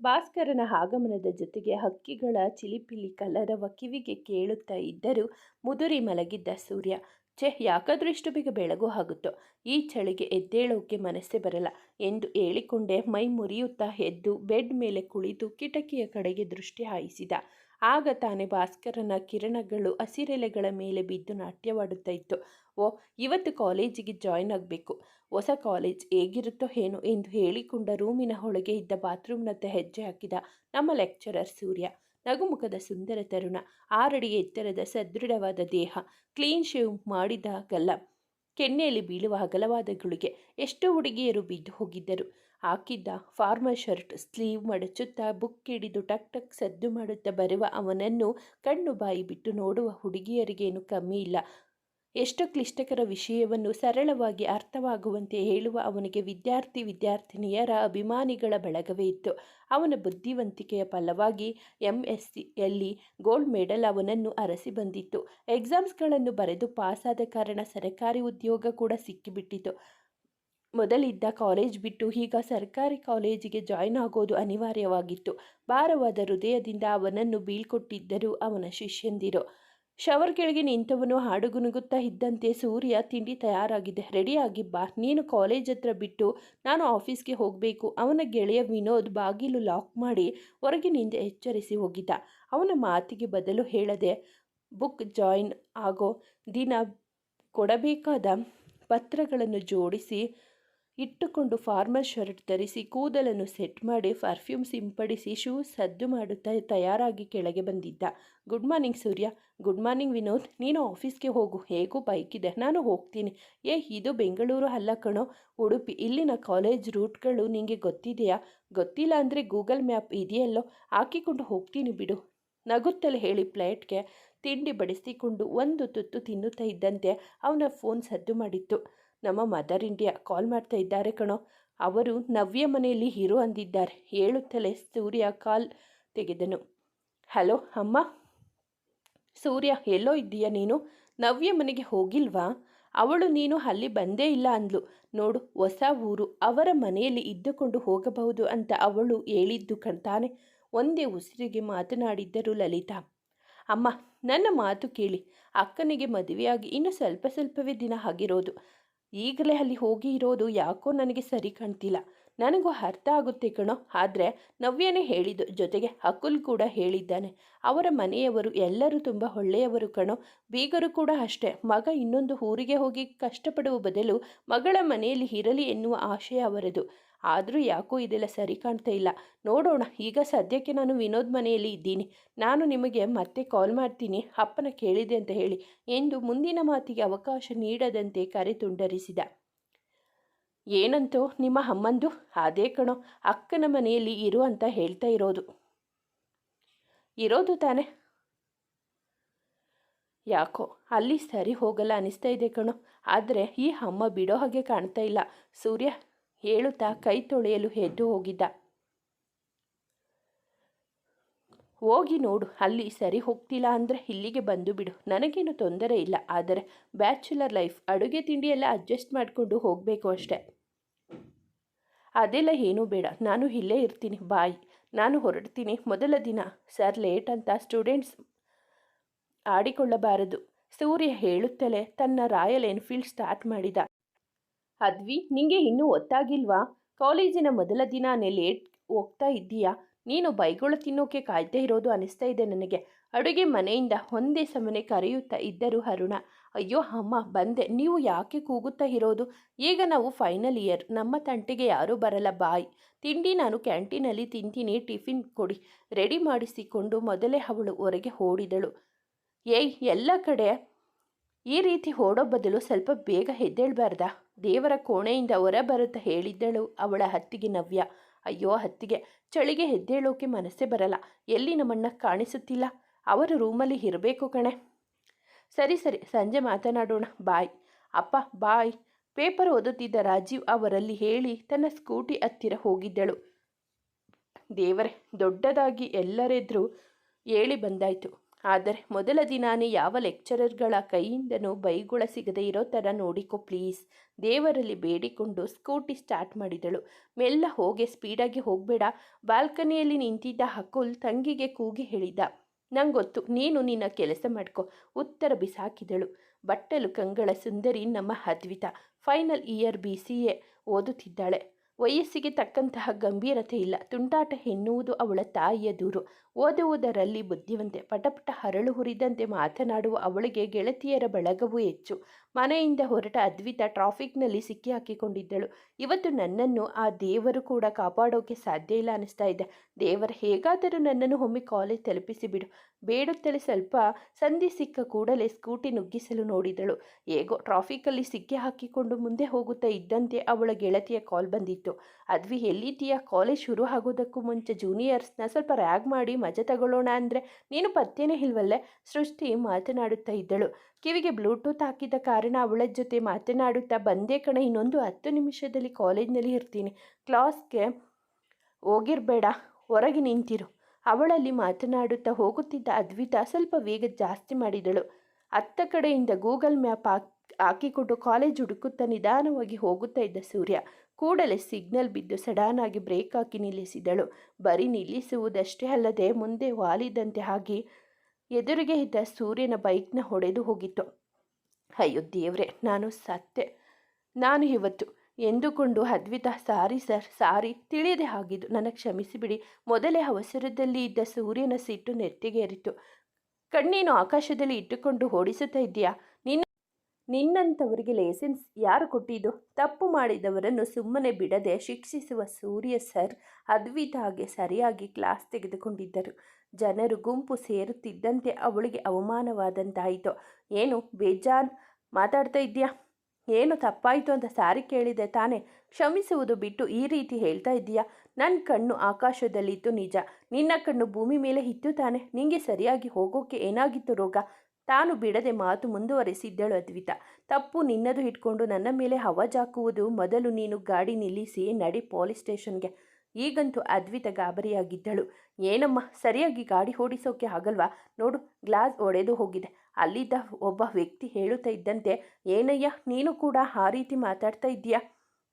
ಭಾಸ್ಕರನ ಆಗಮನದ ಜೊತೆಗೆ ಹಕ್ಕಿಗಳ ಚಿಲಿಪಿಲಿ ಕಲರವ ಕಿವಿಗೆ ಕೇಳುತ್ತಾ ಇದ್ದರೂ ಮುದುರಿ ಮಲಗಿದ್ದ ಸೂರ್ಯ. ಛೆ, ಯಾಕಾದ್ರೂ ಇಷ್ಟು ಬೇಗ ಬೆಳಗು ಆಗುತ್ತೋ, ಈ ಚಳಿಗೆ ಎದ್ದೇಳೋಕೆ ಮನಸ್ಸೇ ಬರಲ್ಲ ಎಂದು ಹೇಳಿಕೊಂಡೇ ಮೈ ಮುರಿಯುತ್ತಾ ಎದ್ದು ಬೆಡ್ ಮೇಲೆ ಕುಳಿತು ಕಿಟಕಿಯ ಕಡೆಗೆ ದೃಷ್ಟಿ ಹಾಯಿಸಿದ. ಆಗ ತಾನೇ ಭಾಸ್ಕರನ ಕಿರಣಗಳು ಹಸಿರೆಲೆಗಳ ಮೇಲೆ ಬಿದ್ದು ನಾಟ್ಯವಾಡುತ್ತಾ ಇತ್ತು. ಓ, ಇವತ್ತು ಕಾಲೇಜಿಗೆ ಜಾಯ್ನ್ ಆಗಬೇಕು. ಹೊಸ ಕಾಲೇಜ್ ಹೇಗಿರುತ್ತೋ ಏನೋ ಎಂದು ಹೇಳಿಕೊಂಡ ರೂಮಿನ ಒಳಗೆ ಇದ್ದ ಬಾತ್ರೂಮ್ನತ್ತ ಹೆಜ್ಜೆ ಹಾಕಿದ ನಮ್ಮ ಲೆಕ್ಚರರ್ ಸೂರ್ಯ. ನಗುಮುಖದ ಸುಂದರ ತರುಣ, 6 ಅಡಿ ಎತ್ತರದ ಸದೃಢವಾದ ದೇಹ, ಕ್ಲೀನ್ ಶೇವ್ ಮಾಡಿದಾಗಲ್ಲ ಕೆನ್ನೆಯಲ್ಲಿ ಬೀಳುವ ಅಗಲವಾದ ಗುಳಿಗೆ. ಎಷ್ಟೋ ಹುಡುಗಿಯರು ಬಿದ್ದು ಹೋಗಿದ್ದರು. ಹಾಕಿದ್ದ ಫಾರ್ಮಲ್ ಶರ್ಟ್ ಸ್ಲೀವ್ ಮಡಚುತ್ತಾ ಬುಕ್ ಹಿಡಿದು ಟಕ್ ಟಕ್ ಸದ್ದು ಮಾಡುತ್ತಾ ಬರುವ ಅವನನ್ನು ಕಣ್ಣು ಬಾಯಿ ಬಿಟ್ಟು ನೋಡುವ ಹುಡುಗಿಯರಿಗೇನು ಕಮ್ಮಿ ಇಲ್ಲ. ಎಷ್ಟು ಕ್ಲಿಷ್ಟಕರ ವಿಷಯವನ್ನು ಸರಳವಾಗಿ ಅರ್ಥವಾಗುವಂತೆ ಹೇಳುವ ಅವನಿಗೆ ವಿದ್ಯಾರ್ಥಿನಿಯರ ಅಭಿಮಾನಿಗಳ ಬಳಗವೇ ಇತ್ತು. ಅವನ ಬುದ್ಧಿವಂತಿಕೆಯ ಫಲವಾಗಿ MSCಯಲ್ಲಿ ಗೋಲ್ಡ್ ಮೆಡಲ್ ಅವನನ್ನು ಅರಸಿ ಬಂದಿತ್ತು. ಎಕ್ಸಾಮ್ಸ್ಗಳನ್ನು ಬರೆದು ಪಾಸಾದ ಕಾರಣ ಸರ್ಕಾರಿ ಉದ್ಯೋಗ ಕೂಡ ಸಿಕ್ಕಿಬಿಟ್ಟಿತು. ಮೊದಲಿದ್ದ ಕಾಲೇಜ್ ಬಿಟ್ಟು ಈಗ ಸರ್ಕಾರಿ ಕಾಲೇಜಿಗೆ ಜಾಯ್ನ್ ಆಗೋದು ಅನಿವಾರ್ಯವಾಗಿತ್ತು. ಭಾರವಾದ ಹೃದಯದಿಂದ ಅವನನ್ನು ಬೀಳ್ಕೊಟ್ಟಿದ್ದರು ಅವನ ಶಿಷ್ಯಂದಿರು. ಶವರ್ ಕೆಳಗೆ ನಿಂತವನು ಹಾಡುಗುನುಗುತ್ತಾ ಇದ್ದಂತೆ, ಸೂರ್ಯ, ತಿಂಡಿ ತಯಾರಾಗಿದೆ, ರೆಡಿಯಾಗಿ ಬಾ, ನೀನು ಕಾಲೇಜ್ ಹತ್ರ ಬಿಟ್ಟು ನಾನು ಆಫೀಸ್ಗೆ ಹೋಗಬೇಕು. ಅವನ ಗೆಳೆಯ ವಿನೋದ್ ಬಾಗಿಲು ಲಾಕ್ ಮಾಡಿ ಹೊರಗಿನಿಂದ ಎಚ್ಚರಿಸಿ ಹೋಗಿದ್ದ. ಅವನ ಮಾತಿಗೆ ಬದಲು ಹೇಳದೆ ಬುಕ್ ಜಾಯ್ನ್ ಆಗೋ ದಿನ ಕೊಡಬೇಕಾದ ಪತ್ರಗಳನ್ನು ಜೋಡಿಸಿ ಇಟ್ಟುಕೊಂಡು ಫಾರ್ಮಲ್ ಶರ್ಟ್ ಧರಿಸಿ ಕೂದಲನ್ನು ಸೆಟ್ ಮಾಡಿ ಪರ್ಫ್ಯೂಮ್ ಸಿಂಪಡಿಸಿ ಶೂ ಸದ್ದು ಮಾಡುತ್ತಾ ತಯಾರಾಗಿ ಕೆಳಗೆ ಬಂದಿದ್ದ. Good morning Surya. Good morning Vinod. ನೀನು ಆಫೀಸ್ಗೆ ಹೋಗು, ಹೇಗೂ ಬೈಕ್ ಇದೆ, ನಾನು ಹೋಗ್ತೀನಿ. ಇದು ಬೆಂಗಳೂರು ಅಲ್ಲ ಕಣೋ, ಉಡುಪಿ. ಇಲ್ಲಿನ ಕಾಲೇಜ್ ರೂಟ್ಗಳು ನಿಂಗೆ ಗೊತ್ತಿದೆಯಾ? ಗೊತ್ತಿಲ್ಲ ಅಂದರೆ ಗೂಗಲ್ ಮ್ಯಾಪ್ ಇದೆಯಲ್ಲೋ, ಹಾಕಿಕೊಂಡು ಹೋಗ್ತೀನಿ ಬಿಡು. ನಗುತ್ತಲೇ ಹೇಳಿ ಪ್ಲೇಟ್ಗೆ ತಿಂಡಿ ಬಡಿಸಿಕೊಂಡು ಒಂದು ತುತ್ತು ತಿನ್ನುತ್ತಾ ಇದ್ದಂತೆ ಅವನ ಫೋನ್ ಸದ್ದು ಮಾಡಿತ್ತು. ನಮ್ಮ ಮದರ್ ಇಂಡಿಯಾ ಕಾಲ್ ಮಾಡ್ತಾ ಇದ್ದಾರೆ ಕಣೋ, ಅವರು ನವ್ಯ ಮನೆಯಲ್ಲಿ ಇರು ಅಂದಿದ್ದಾರೆ. ಹೇಳುತ್ತಲೇ ಸೂರ್ಯ ಕಾಲ್ ತೆಗೆದನು. ಹಲೋ ಅಮ್ಮ. ಸೂರ್ಯ, ಎಲ್ಲೋ ಇದ್ದೀಯಾ ನೀನು? ನವ್ಯ ಮನೆಗೆ ಹೋಗಿಲ್ವಾ? ಅವಳು ನೀನು ಅಲ್ಲಿ ಬಂದೇ ಇಲ್ಲ ಅಂದ್ಲು. ನೋಡು, ಹೊಸ ಊರು, ಅವರ ಮನೆಯಲ್ಲಿ ಇದ್ದುಕೊಂಡು ಹೋಗಬಹುದು ಅಂತ ಅವಳು ಹೇಳಿದ್ದು ತಾನೆ. ಒಂದೇ ಉಸಿರಿಗೆ ಮಾತನಾಡಿದ್ದರು ಲಲಿತಾ. ಅಮ್ಮ, ನನ್ನ ಮಾತು ಕೇಳಿ. ಅಕ್ಕನಿಗೆ ಮದುವೆಯಾಗಿ ಇನ್ನು ಸ್ವಲ್ಪವೇ ದಿನ ಆಗಿರೋದು. ಈಗಲೇ ಅಲ್ಲಿ ಹೋಗಿ ಇರೋದು ಯಾಕೋ ನನಗೆ ಸರಿ ಕಾಣ್ತಿಲ್ಲ. ನನಗೂ ಅರ್ಥ ಆಗುತ್ತೆ ಕಣೋ, ಆದರೆ ನವ್ಯನೇ ಹೇಳಿದ್ದು, ಜೊತೆಗೆ ಅಕುಲ್ ಕೂಡ ಹೇಳಿದ್ದಾನೆ. ಅವರ ಮನೆಯವರು ಎಲ್ಲರೂ ತುಂಬ ಒಳ್ಳೆಯವರು ಕಣೋ. ಬೀಗರು ಕೂಡ ಅಷ್ಟೇ. ಮಗ ಇನ್ನೊಂದು ಊರಿಗೆ ಹೋಗಿ ಕಷ್ಟಪಡುವ ಬದಲು ಮಗಳ ಮನೆಯಲ್ಲಿ ಇರಲಿ ಎನ್ನುವ ಆಶಯ ಅವರದು. ಆದರೂ ಯಾಕೋ ಇದೆಲ್ಲ ಸರಿ ಕಾಣ್ತಾ ಇಲ್ಲ. ನೋಡೋಣ. ಈಗ ಸದ್ಯಕ್ಕೆ ನಾನು ವಿನೋದ್ ಮನೆಯಲ್ಲಿ ಇದ್ದೀನಿ. ನಾನು ನಿಮಗೆ ಮತ್ತೆ ಕಾಲ್ ಮಾಡ್ತೀನಿ, ಅಪ್ಪನ ಕೇಳಿದೆ ಅಂತ ಹೇಳಿ ಎಂದು ಮುಂದಿನ ಮಾತಿಗೆ ಅವಕಾಶ ನೀಡದಂತೆ ಕರೆ ತುಂಡರಿಸಿದ. ಏನಂತೋ ನಿಮ್ಮ ಅಮ್ಮಂದು? ಅದೇ ಕಣೋ, ಅಕ್ಕನ ಮನೆಯಲ್ಲಿ ಇರು ಅಂತ ಹೇಳ್ತಾ ಇರೋದು ತಾನೆ. ಯಾಕೋ ಅಲ್ಲಿ ಸರಿ ಹೋಗಲ್ಲ ಅನಿಸ್ತಾ ಇದೆ ಕಣೋ. ಆದರೆ ಈ ಅಮ್ಮ ಬಿಡೋ ಹಾಗೆ ಕಾಣ್ತಾ ಇಲ್ಲ. ಸೂರ್ಯ ಹೇಳುತ್ತಾ ಕೈ ತೊಳೆಯಲು ಎದ್ದು ಹೋಗಿದ್ದ. ಹೋಗಿ ನೋಡು, ಅಲ್ಲಿ ಸರಿ ಹೋಗ್ತಿಲ್ಲ ಅಂದರೆ ಇಲ್ಲಿಗೆ ಬಂದು ಬಿಡು, ನನಗೇನು ತೊಂದರೆ ಇಲ್ಲ. ಆದರೆ ಬ್ಯಾಚುಲರ್ ಲೈಫ್, ಅಡುಗೆ ತಿಂಡಿ ಎಲ್ಲ ಅಡ್ಜಸ್ಟ್ ಮಾಡಿಕೊಂಡು ಹೋಗಬೇಕು ಅಷ್ಟೆ. ಅದೆಲ್ಲ ಏನೂ ಬೇಡ, ನಾನು ಇಲ್ಲೇ ಇರ್ತೀನಿ. ಬಾಯ್, ನಾನು ಹೊರಡ್ತೀನಿ. ಮೊದಲ ದಿನ ಸರ್ ಲೇಟ್ ಅಂತ ಸ್ಟೂಡೆಂಟ್ಸ್ ಆಡಿಕೊಳ್ಳಬಾರದು. ಸೂರ್ಯ ಹೇಳುತ್ತಲೇ ತನ್ನ ರಾಯಲ್ ಎನ್ಫೀಲ್ಡ್ ಸ್ಟಾರ್ಟ್ ಮಾಡಿದ. ಅದ್ವಿ, ನಿಂಗೆ ಇನ್ನೂ ಹೊತ್ತಾಗಿಲ್ವಾ? ಕಾಲೇಜಿನ ಮೊದಲ ದಿನಾನೇ ಲೇಟ್ ಹೋಗ್ತಾ ಇದ್ದೀಯಾ? ನೀನು ಬೈಗಳು ತಿನ್ನೋಕೆ ಕಾಯ್ತಾ ಇರೋದು ಅನಿಸ್ತಾ ಇದೆ ನನಗೆ. ಅಡುಗೆ ಮನೆಯಿಂದ ಒಂದೇ ಸಮನೆ ಕರೆಯುತ್ತಾ ಇದ್ದರು ಅರುಣ. ಅಯ್ಯೋ ಅಮ್ಮ, ಬಂದೆ. ನೀವು ಯಾಕೆ ಕೂಗುತ್ತಾ ಇರೋದು? ಈಗ ನಾವು ಫೈನಲ್ ಇಯರ್, ನಮ್ಮ ತಂಟೆಗೆ ಯಾರೂ ಬರಲ್ಲ. ಬಾಯ್, ತಿಂಡಿ ನಾನು ಕ್ಯಾಂಟೀನಲ್ಲಿ ತಿಂತೀನಿ, ಟಿಫಿನ್ ಕೊಡಿ. ರೆಡಿ ಮಾಡಿಸಿಕೊಂಡು ಮೊದಲೇ ಅವಳು ಹೊರಗೆ ಓಡಿದಳು. ಎಲ್ಲ ಕಡೆ ಈ ರೀತಿ ಓಡೋ ಬದಲು ಸ್ವಲ್ಪ ಬೇಗ ಎದ್ದೇಳಬಾರ್ದಾ? ದೇವರ ಕೋಣೆಯಿಂದ ಹೊರ ಬರುತ್ತಾ ಹೇಳಿದ್ದಳು ಅವಳ ಅತ್ತಿಗೆ ನವ್ಯ. ಅಯ್ಯೋ ಅತ್ತಿಗೆ, ಚಳಿಗೆ ಎದ್ದೇಳೋಕೆ ಮನಸ್ಸೇ ಬರಲ್ಲ. ಎಲ್ಲಿ ನಮ್ಮಣ್ಣ ಕಾಣಿಸುತ್ತಿಲ್ಲ? ಅವರು ರೂಮಲ್ಲಿ ಇರಬೇಕು ಕಣೆ. ಸರಿ, ಸಂಜೆ ಮಾತನಾಡೋಣ. ಬಾಯ್. ಅಪ್ಪ ಬಾಯ್. ಪೇಪರ್ ಓದುತ್ತಿದ್ದ ರಾಜೀವ್ ಅವರಲ್ಲಿ ಹೇಳಿ ತನ್ನ ಸ್ಕೂಟಿ ಹತ್ತಿರ ಹೋಗಿದ್ದಳು. ದೇವರೇ, ದೊಡ್ಡದಾಗಿ ಎಲ್ಲರೆದುರು ಹೇಳಿ ಬಂದಾಯಿತು. ಆದರೆ ಮೊದಲ ದಿನಾನೇ ಯಾವ ಲೆಕ್ಚರರ್ಗಳ ಕೈಯಿಂದನೂ ಬೈಗುಳ ಸಿಗದೆ ಇರೋ ಥರ ನೋಡಿಕೊ ಪ್ಲೀಸ್. ದೇವರಲ್ಲಿ ಬೇಡಿಕೊಂಡು ಸ್ಕೂಟಿ ಸ್ಟಾರ್ಟ್ ಮಾಡಿದಳು. ಮೆಲ್ಲ ಹೋಗೆ, ಸ್ಪೀಡಾಗಿ ಹೋಗಬೇಡ. ಬಾಲ್ಕನಿಯಲ್ಲಿ ನಿಂತಿದ್ದ ಅಕುಲ್ ತಂಗಿಗೆ ಕೂಗಿ ಹೇಳಿದ. ನಂಗೊತ್ತು, ನೀನು ನಿನ್ನ ಕೆಲಸ ಮಾಡ್ಕೊ, ಉತ್ತರ ಬಿಸಾಕಿದಳು. ಬಟ್ಟಲು ಕಂಗಳ ಸುಂದರಿ ನಮ್ಮ ಅದ್ವಿತಾ. ಫೈನಲ್ ಇಯರ್ BCA ಓದುತ್ತಿದ್ದಾಳೆ. ವಯಸ್ಸಿಗೆ ತಕ್ಕಂತಹ ಗಂಭೀರತೆ ಇಲ್ಲ. ತುಂಟಾಟ ಎನ್ನುವುದು ಅವಳ ತಾಯಿಯ ದೂರು. ಓದುವುದರಲ್ಲಿ ಬುದ್ಧಿವಂತೆ. ಪಟಪಟ ಹರಳು ಹುರಿದಂತೆ ಮಾತನಾಡುವ ಅವಳಿಗೆ ಗೆಳತಿಯರ ಬಳಗವೂ ಹೆಚ್ಚು. ಮನೆಯಿಂದ ಹೊರಟ ಅದ್ವಿತಾ ಟ್ರಾಫಿಕ್ನಲ್ಲಿ ಸಿಕ್ಕಿ ಹಾಕಿಕೊಂಡಿದ್ದಳು. ಇವತ್ತು ನನ್ನನ್ನು ಆ ದೇವರು ಕೂಡ ಕಾಪಾಡೋಕೆ ಸಾಧ್ಯ ಇಲ್ಲ ಅನ್ನಿಸ್ತಾ ಇದೆ. ದೇವರ, ಹೇಗಾದರೂ ನನ್ನನ್ನು ಒಮ್ಮೆ ಕಾಲೇಜ್ ತಲುಪಿಸಿಬಿಡು. ಬೇಡುತ್ತಲೇ ಸ್ವಲ್ಪ ಸಂಧಿ ಸಿಕ್ಕ ಕೂಡಲೇ ಸ್ಕೂಟಿ ನುಗ್ಗಿಸಲು ನೋಡಿದಳು. ಹೇಗೋ ಟ್ರಾಫಿಕಲ್ಲಿ ಸಿಕ್ಕಿ ಹಾಕಿಕೊಂಡು ಮುಂದೆ ಹೋಗುತ್ತಾ ಇದ್ದಂತೆ ಅವಳ ಗೆಳತಿಯ ಕಾಲ್ ಬಂದಿತ್ತು. ಅದ್ವಿ, ಎಲ್ಲಿದ್ದೀಯಾ? ಕಾಲೇಜ್ ಶುರು ಆಗೋದಕ್ಕೂ ಮುಂಚೆ ಜೂನಿಯರ್ಸ್ನ ಸ್ವಲ್ಪ ರ್ಯಾಗ್ ಮಾಡಿ ಮಜಾ ತಗೊಳ್ಳೋಣ ಅಂದರೆ ನೀನು ಪತ್ತೇನೇ ಇಲ್ವಲ್ಲೇ? ಸೃಷ್ಟಿ ಮಾತನಾಡುತ್ತಾ ಇದ್ದಳು. ಕಿವಿಗೆ ಬ್ಲೂಟೂತ್ ಹಾಕಿದ ಕಾರಣ ಅವಳ ಜೊತೆ ಮಾತನಾಡುತ್ತಾ ಬಂದೇ ಕಣ, ಇನ್ನೊಂದು 10 ನಿಮಿಷದಲ್ಲಿ ಕಾಲೇಜ್ನಲ್ಲಿ ಇರ್ತೀನಿ. ಕ್ಲಾಸ್ಗೆ ಹೋಗಿರಬೇಡ, ಹೊರಗೆ ನಿಂತಿರು. ಅವಳಲ್ಲಿ ಮಾತನಾಡುತ್ತಾ ಹೋಗುತ್ತಿದ್ದ ಅದ್ವಿತಾ ಸ್ವಲ್ಪ ವೇಗ ಜಾಸ್ತಿ ಮಾಡಿದಳು. ಅತ್ತ ಕಡೆಯಿಂದ ಗೂಗಲ್ ಮ್ಯಾಪ್ ಹಾಕಿಕೊಂಡು ಕಾಲೇಜ್ ಹುಡುಕುತ್ತಾ ನಿಧಾನವಾಗಿ ಹೋಗುತ್ತಾ ಇದ್ದ ಸೂರ್ಯ. ಕೂಡಲೇ ಸಿಗ್ನಲ್ ಬಿದ್ದು ಸಡನ್ನಾಗಿ ಬ್ರೇಕ್ ಹಾಕಿ ನಿಲ್ಲಿಸಿದಳು. ಬರೀ ನಿಲ್ಲಿಸುವುದಷ್ಟೇ ಅಲ್ಲದೆ ಮುಂದೆ ವಾಲಿದಂತೆ ಆಗಿ ಎದುರಿಗೆ ಇದ್ದ ಸೂರ್ಯನ ಬೈಕ್ನ ಹೊಡೆದು ಹೋಗಿತ್ತು. ಅಯ್ಯೋ ದೇವ್ರೆ, ನಾನು ಸತ್ತೆ ನಾನು ಇವತ್ತು ಎಂದುಕೊಂಡು ಅದ್ವಿತಾ, ಸಾರಿ ಸರ್, ಸಾರಿ, ತಿಳಿಯದೆ ಆಗಿದ್ದು, ನನಗೆ ಕ್ಷಮಿಸಿಬಿಡಿ. ಮೊದಲೇ ಅವಸರದಲ್ಲಿ ಇದ್ದ ಸೂರ್ಯನ ಸಿಟ್ಟು ನೆತ್ತಿಗೇರಿತು. ಕಣ್ಣೀನು ಆಕಾಶದಲ್ಲಿ ಇಟ್ಟುಕೊಂಡು ಓಡಿಸುತ್ತಾ ಇದ್ದೀಯಾ? ನಿನ್ನಂಥವರಿಗೆ ಲೈಸೆನ್ಸ್ ಯಾರು ಕೊಟ್ಟಿದ್ದು? ತಪ್ಪು ಮಾಡಿದವರನ್ನು ಸುಮ್ಮನೆ ಬಿಡದೆ ಶಿಕ್ಷಿಸುವ ಸೂರ್ಯ ಸರ್ ಅದ್ವಿತಾಗೆ ಸರಿಯಾಗಿ ಕ್ಲಾಸ್ ತೆಗೆದುಕೊಂಡಿದ್ದರು. ಜನರು ಗುಂಪು ಸೇರುತ್ತಿದ್ದಂತೆ ಅವಳಿಗೆ ಅವಮಾನವಾದಂತಾಯಿತು. ಏನು ಬೇಜಾನ್ ಮಾತಾಡ್ತಾ ಇದ್ದೀಯಾ? ಏನು ತಪ್ಪಾಯಿತು ಅಂತ ಸಾರಿ ಕೇಳಿದೆ ತಾನೇ? ಕ್ಷಮಿಸುವುದು ಬಿಟ್ಟು ಈ ರೀತಿ ಹೇಳ್ತಾ ಇದ್ದೀಯಾ? ನನ್ನ ಕಣ್ಣು ಆಕಾಶದಲ್ಲಿತ್ತು ನಿಜ, ನಿನ್ನ ಕಣ್ಣು ಭೂಮಿ ಮೇಲೆ ಇತ್ತು ತಾನೆ. ನಿಂಗೆ ಸರಿಯಾಗಿ ಹೋಗೋಕೆ ಏನಾಗಿತ್ತು ರೋಗ? ತಾನು ಬಿಡದೆ ಮಾತು ಮುಂದುವರೆಸಿದ್ದಳು ಅದ್ವಿತಾ. ತಪ್ಪು ನಿನ್ನದು ಇಟ್ಕೊಂಡು ನನ್ನ ಮೇಲೆ ಹವಾಜಾಕುವುದು. ಮೊದಲು ನೀನು ಗಾಡಿ ನಿಲ್ಲಿಸಿ ನಡಿ ಪೊಲೀಸ್ ಸ್ಟೇಷನ್ಗೆ. ಈಗಂತೂ ಅದ್ವಿತಾ ಗಾಬರಿಯಾಗಿದ್ದಳು. ಏನಮ್ಮ, ಸರಿಯಾಗಿ ಗಾಡಿ ಓಡಿಸೋಕೆ ಆಗಲ್ವಾ? ನೋಡು, ಗ್ಲಾಸ್ ಒಡೆದು ಹೋಗಿದೆ. ಅಲ್ಲಿದ್ದ ಒಬ್ಬ ವ್ಯಕ್ತಿ ಹೇಳುತ್ತಾ ಇದ್ದಂತೆ, ಏನಯ್ಯ ನೀನು ಕೂಡ ಆ ರೀತಿ ಮಾತಾಡ್ತಾ ಇದ್ದೀಯಾ?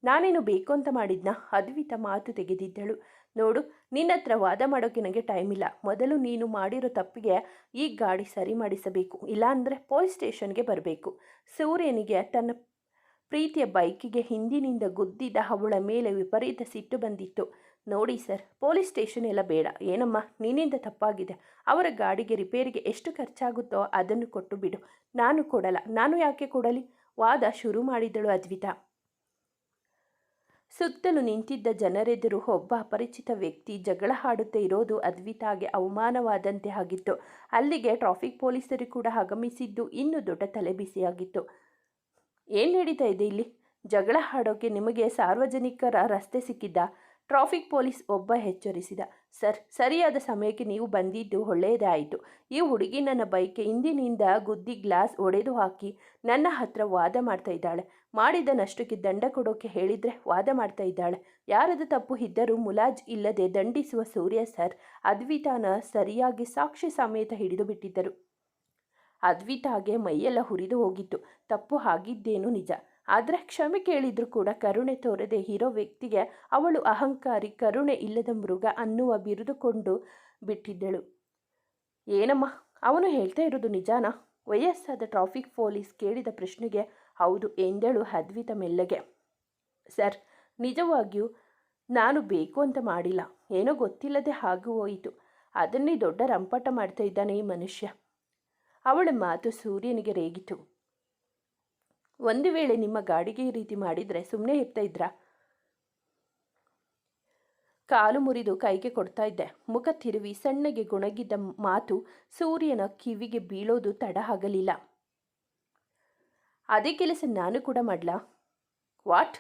ನಾನೇನು ಬೇಕು ಅಂತ ಮಾಡಿದ್ನಾ? ಅದ್ವಿತಾ ಮಾತು ತೆಗೆದಿದ್ದಳು. ನೋಡು, ನಿನ್ನ ಹತ್ರ ವಾದ ಮಾಡೋಕ್ಕೆ ನನಗೆ ಟೈಮ್ ಇಲ್ಲ. ಮೊದಲು ನೀನು ಮಾಡಿರೋ ತಪ್ಪಿಗೆ ಈ ಗಾಡಿ ಸರಿ ಮಾಡಿಸಬೇಕು, ಇಲ್ಲಾಂದರೆ ಪೊಲೀಸ್ ಸ್ಟೇಷನ್ಗೆ ಬರಬೇಕು. ಸೂರ್ಯನಿಗೆ ತನ್ನ ಪ್ರೀತಿಯ ಬೈಕಿಗೆ ಹಿಂದಿನಿಂದ ಗುದ್ದಿದ ಅವಳ ಮೇಲೆ ವಿಪರೀತ ಸಿಟ್ಟು ಬಂದಿತ್ತು. ನೋಡಿ ಸರ್, ಪೊಲೀಸ್ ಸ್ಟೇಷನ್ ಎಲ್ಲ ಬೇಡ. ಏನಮ್ಮ, ನಿನ್ನಿಂದ ತಪ್ಪಾಗಿದೆ. ಅವರ ಗಾಡಿಗೆ ರಿಪೇರಿಗೆ ಎಷ್ಟು ಖರ್ಚಾಗುತ್ತೋ ಅದನ್ನು ಕೊಟ್ಟು ಬಿಡು. ನಾನು ಕೊಡಲ್ಲ. ನಾನು ಯಾಕೆ ಕೊಡಲಿ? ವಾದ ಶುರು ಮಾಡಿದಳು ಅದ್ವಿತಾ. ಸುತ್ತಲೂ ನಿಂತಿದ್ದ ಜನರೆದುರು ಒಬ್ಬ ಅಪರಿಚಿತ ವ್ಯಕ್ತಿ ಜಗಳ ಆಡುತ್ತಾ ಇರೋದು ಅದ್ವಿತಾಗೆ ಅವಮಾನವಾದಂತೆ ಆಗಿತ್ತು. ಅಲ್ಲಿಗೆ ಟ್ರಾಫಿಕ್ ಪೊಲೀಸರು ಕೂಡ ಆಗಮಿಸಿದ್ದು ಇನ್ನೂ ದೊಡ್ಡ ತಲೆಬಿಸಿಯಾಗಿತ್ತು. ಏನು ನಡೀತಾ ಇದೆ ಇಲ್ಲಿ? ಜಗಳ ಆಡೋಕೆ ನಿಮಗೆ ಸಾರ್ವಜನಿಕರ ರಸ್ತೆ ಸಿಕ್ಕಿದ್ದ? ಟ್ರಾಫಿಕ್ ಪೊಲೀಸ್ ಒಬ್ಬ ಎಚ್ಚರಿಸಿದ. ಸರ್, ಸರಿಯಾದ ಸಮಯಕ್ಕೆ ನೀವು ಬಂದಿದ್ದು ಒಳ್ಳೆಯದೇ ಆಯಿತು. ಈ ಹುಡುಗಿ ನನ್ನ ಬೈಕ್ಗೆ ಹಿಂದಿನಿಂದ ಗುದ್ದಿ ಗ್ಲಾಸ್ ಒಡೆದು ಹಾಕಿ ನನ್ನ ಹತ್ರ ವಾದ ಮಾಡ್ತಾ ಇದ್ದಾಳೆ. ಮಾಡಿದ ನಷ್ಟಕ್ಕೆ ದಂಡ ಕೊಡೋಕೆ ಹೇಳಿದರೆ ವಾದ ಮಾಡ್ತಾ ಇದ್ದಾಳೆ. ಯಾರದು ತಪ್ಪು ಇದ್ದರೂ ಮುಲಾಜ್ ಇಲ್ಲದೆ ದಂಡಿಸುವ ಸೂರ್ಯ ಸರ್ ಅದ್ವಿತಾನ ಸರಿಯಾಗಿ ಸಾಕ್ಷಿ ಸಮೇತ ಹಿಡಿದು ಬಿಟ್ಟಿದ್ದರು. ಅದ್ವಿತಾಗೆ ಮೈಯೆಲ್ಲ ಹುರಿದು ಹೋಗಿತ್ತು. ತಪ್ಪು ಆಗಿದ್ದೇನು ನಿಜ, ಆದರೆ ಕ್ಷಮೆ ಕೇಳಿದ್ರು ಕೂಡ ಕರುಣೆ ತೋರದೆ ಇರೋ ವ್ಯಕ್ತಿಗೆ ಅವಳು ಅಹಂಕಾರಿ, ಕರುಣೆ ಇಲ್ಲದ ಮೃಗ ಅನ್ನುವ ಬಿರುದುಕೊಂಡು ಬಿಟ್ಟಿದ್ದಳು. ಏನಮ್ಮ, ಅವನು ಹೇಳ್ತಾ ಇರೋದು ನಿಜಾನಾ? ವಯಸ್ಸಾದ ಟ್ರಾಫಿಕ್ ಪೊಲೀಸ್ ಕೇಳಿದ ಪ್ರಶ್ನೆಗೆ ಹೌದು ಎಂದಳು ಅದ್ವಿತಾ ಮೆಲ್ಲಗೆ. ಸರ್, ನಿಜವಾಗಿಯೂ ನಾನು ಬೇಕು ಅಂತ ಮಾಡಿಲ್ಲ. ಏನೋ ಗೊತ್ತಿಲ್ಲದೆ ಹಾಗೂ ಹೋಯಿತು. ಅದನ್ನೇ ದೊಡ್ಡ ರಂಪಾಟ ಮಾಡ್ತಾ ಇದ್ದಾನೆ ಈ ಮನುಷ್ಯ. ಅವಳ ಮಾತು ಸೂರ್ಯನಿಗೆ ರೇಗಿತು. ಒಂದು ವೇಳೆ ನಿಮ್ಮ ಗಾಡಿಗೆ ಈ ರೀತಿ ಮಾಡಿದರೆ ಸುಮ್ಮನೆ ಇರ್ತಾ ಇದ್ರಾ? ಕಾಲು ಮುರಿದು ಕೈಗೆ ಕೊಡ್ತಾ ಇದ್ದೆ. ಮುಖ ತಿರುವಿ ಸಣ್ಣಗೆ ಗುಣಗಿದ್ದ ಮಾತು ಸೂರ್ಯನ ಕಿವಿಗೆ ಬೀಳೋದು ತಡ ಆಗಲಿಲ್ಲ. ಅದೇ ಕೆಲಸ ನಾನು ಕೂಡ ಮಾಡ್ಲಾ? ವಾಟ್?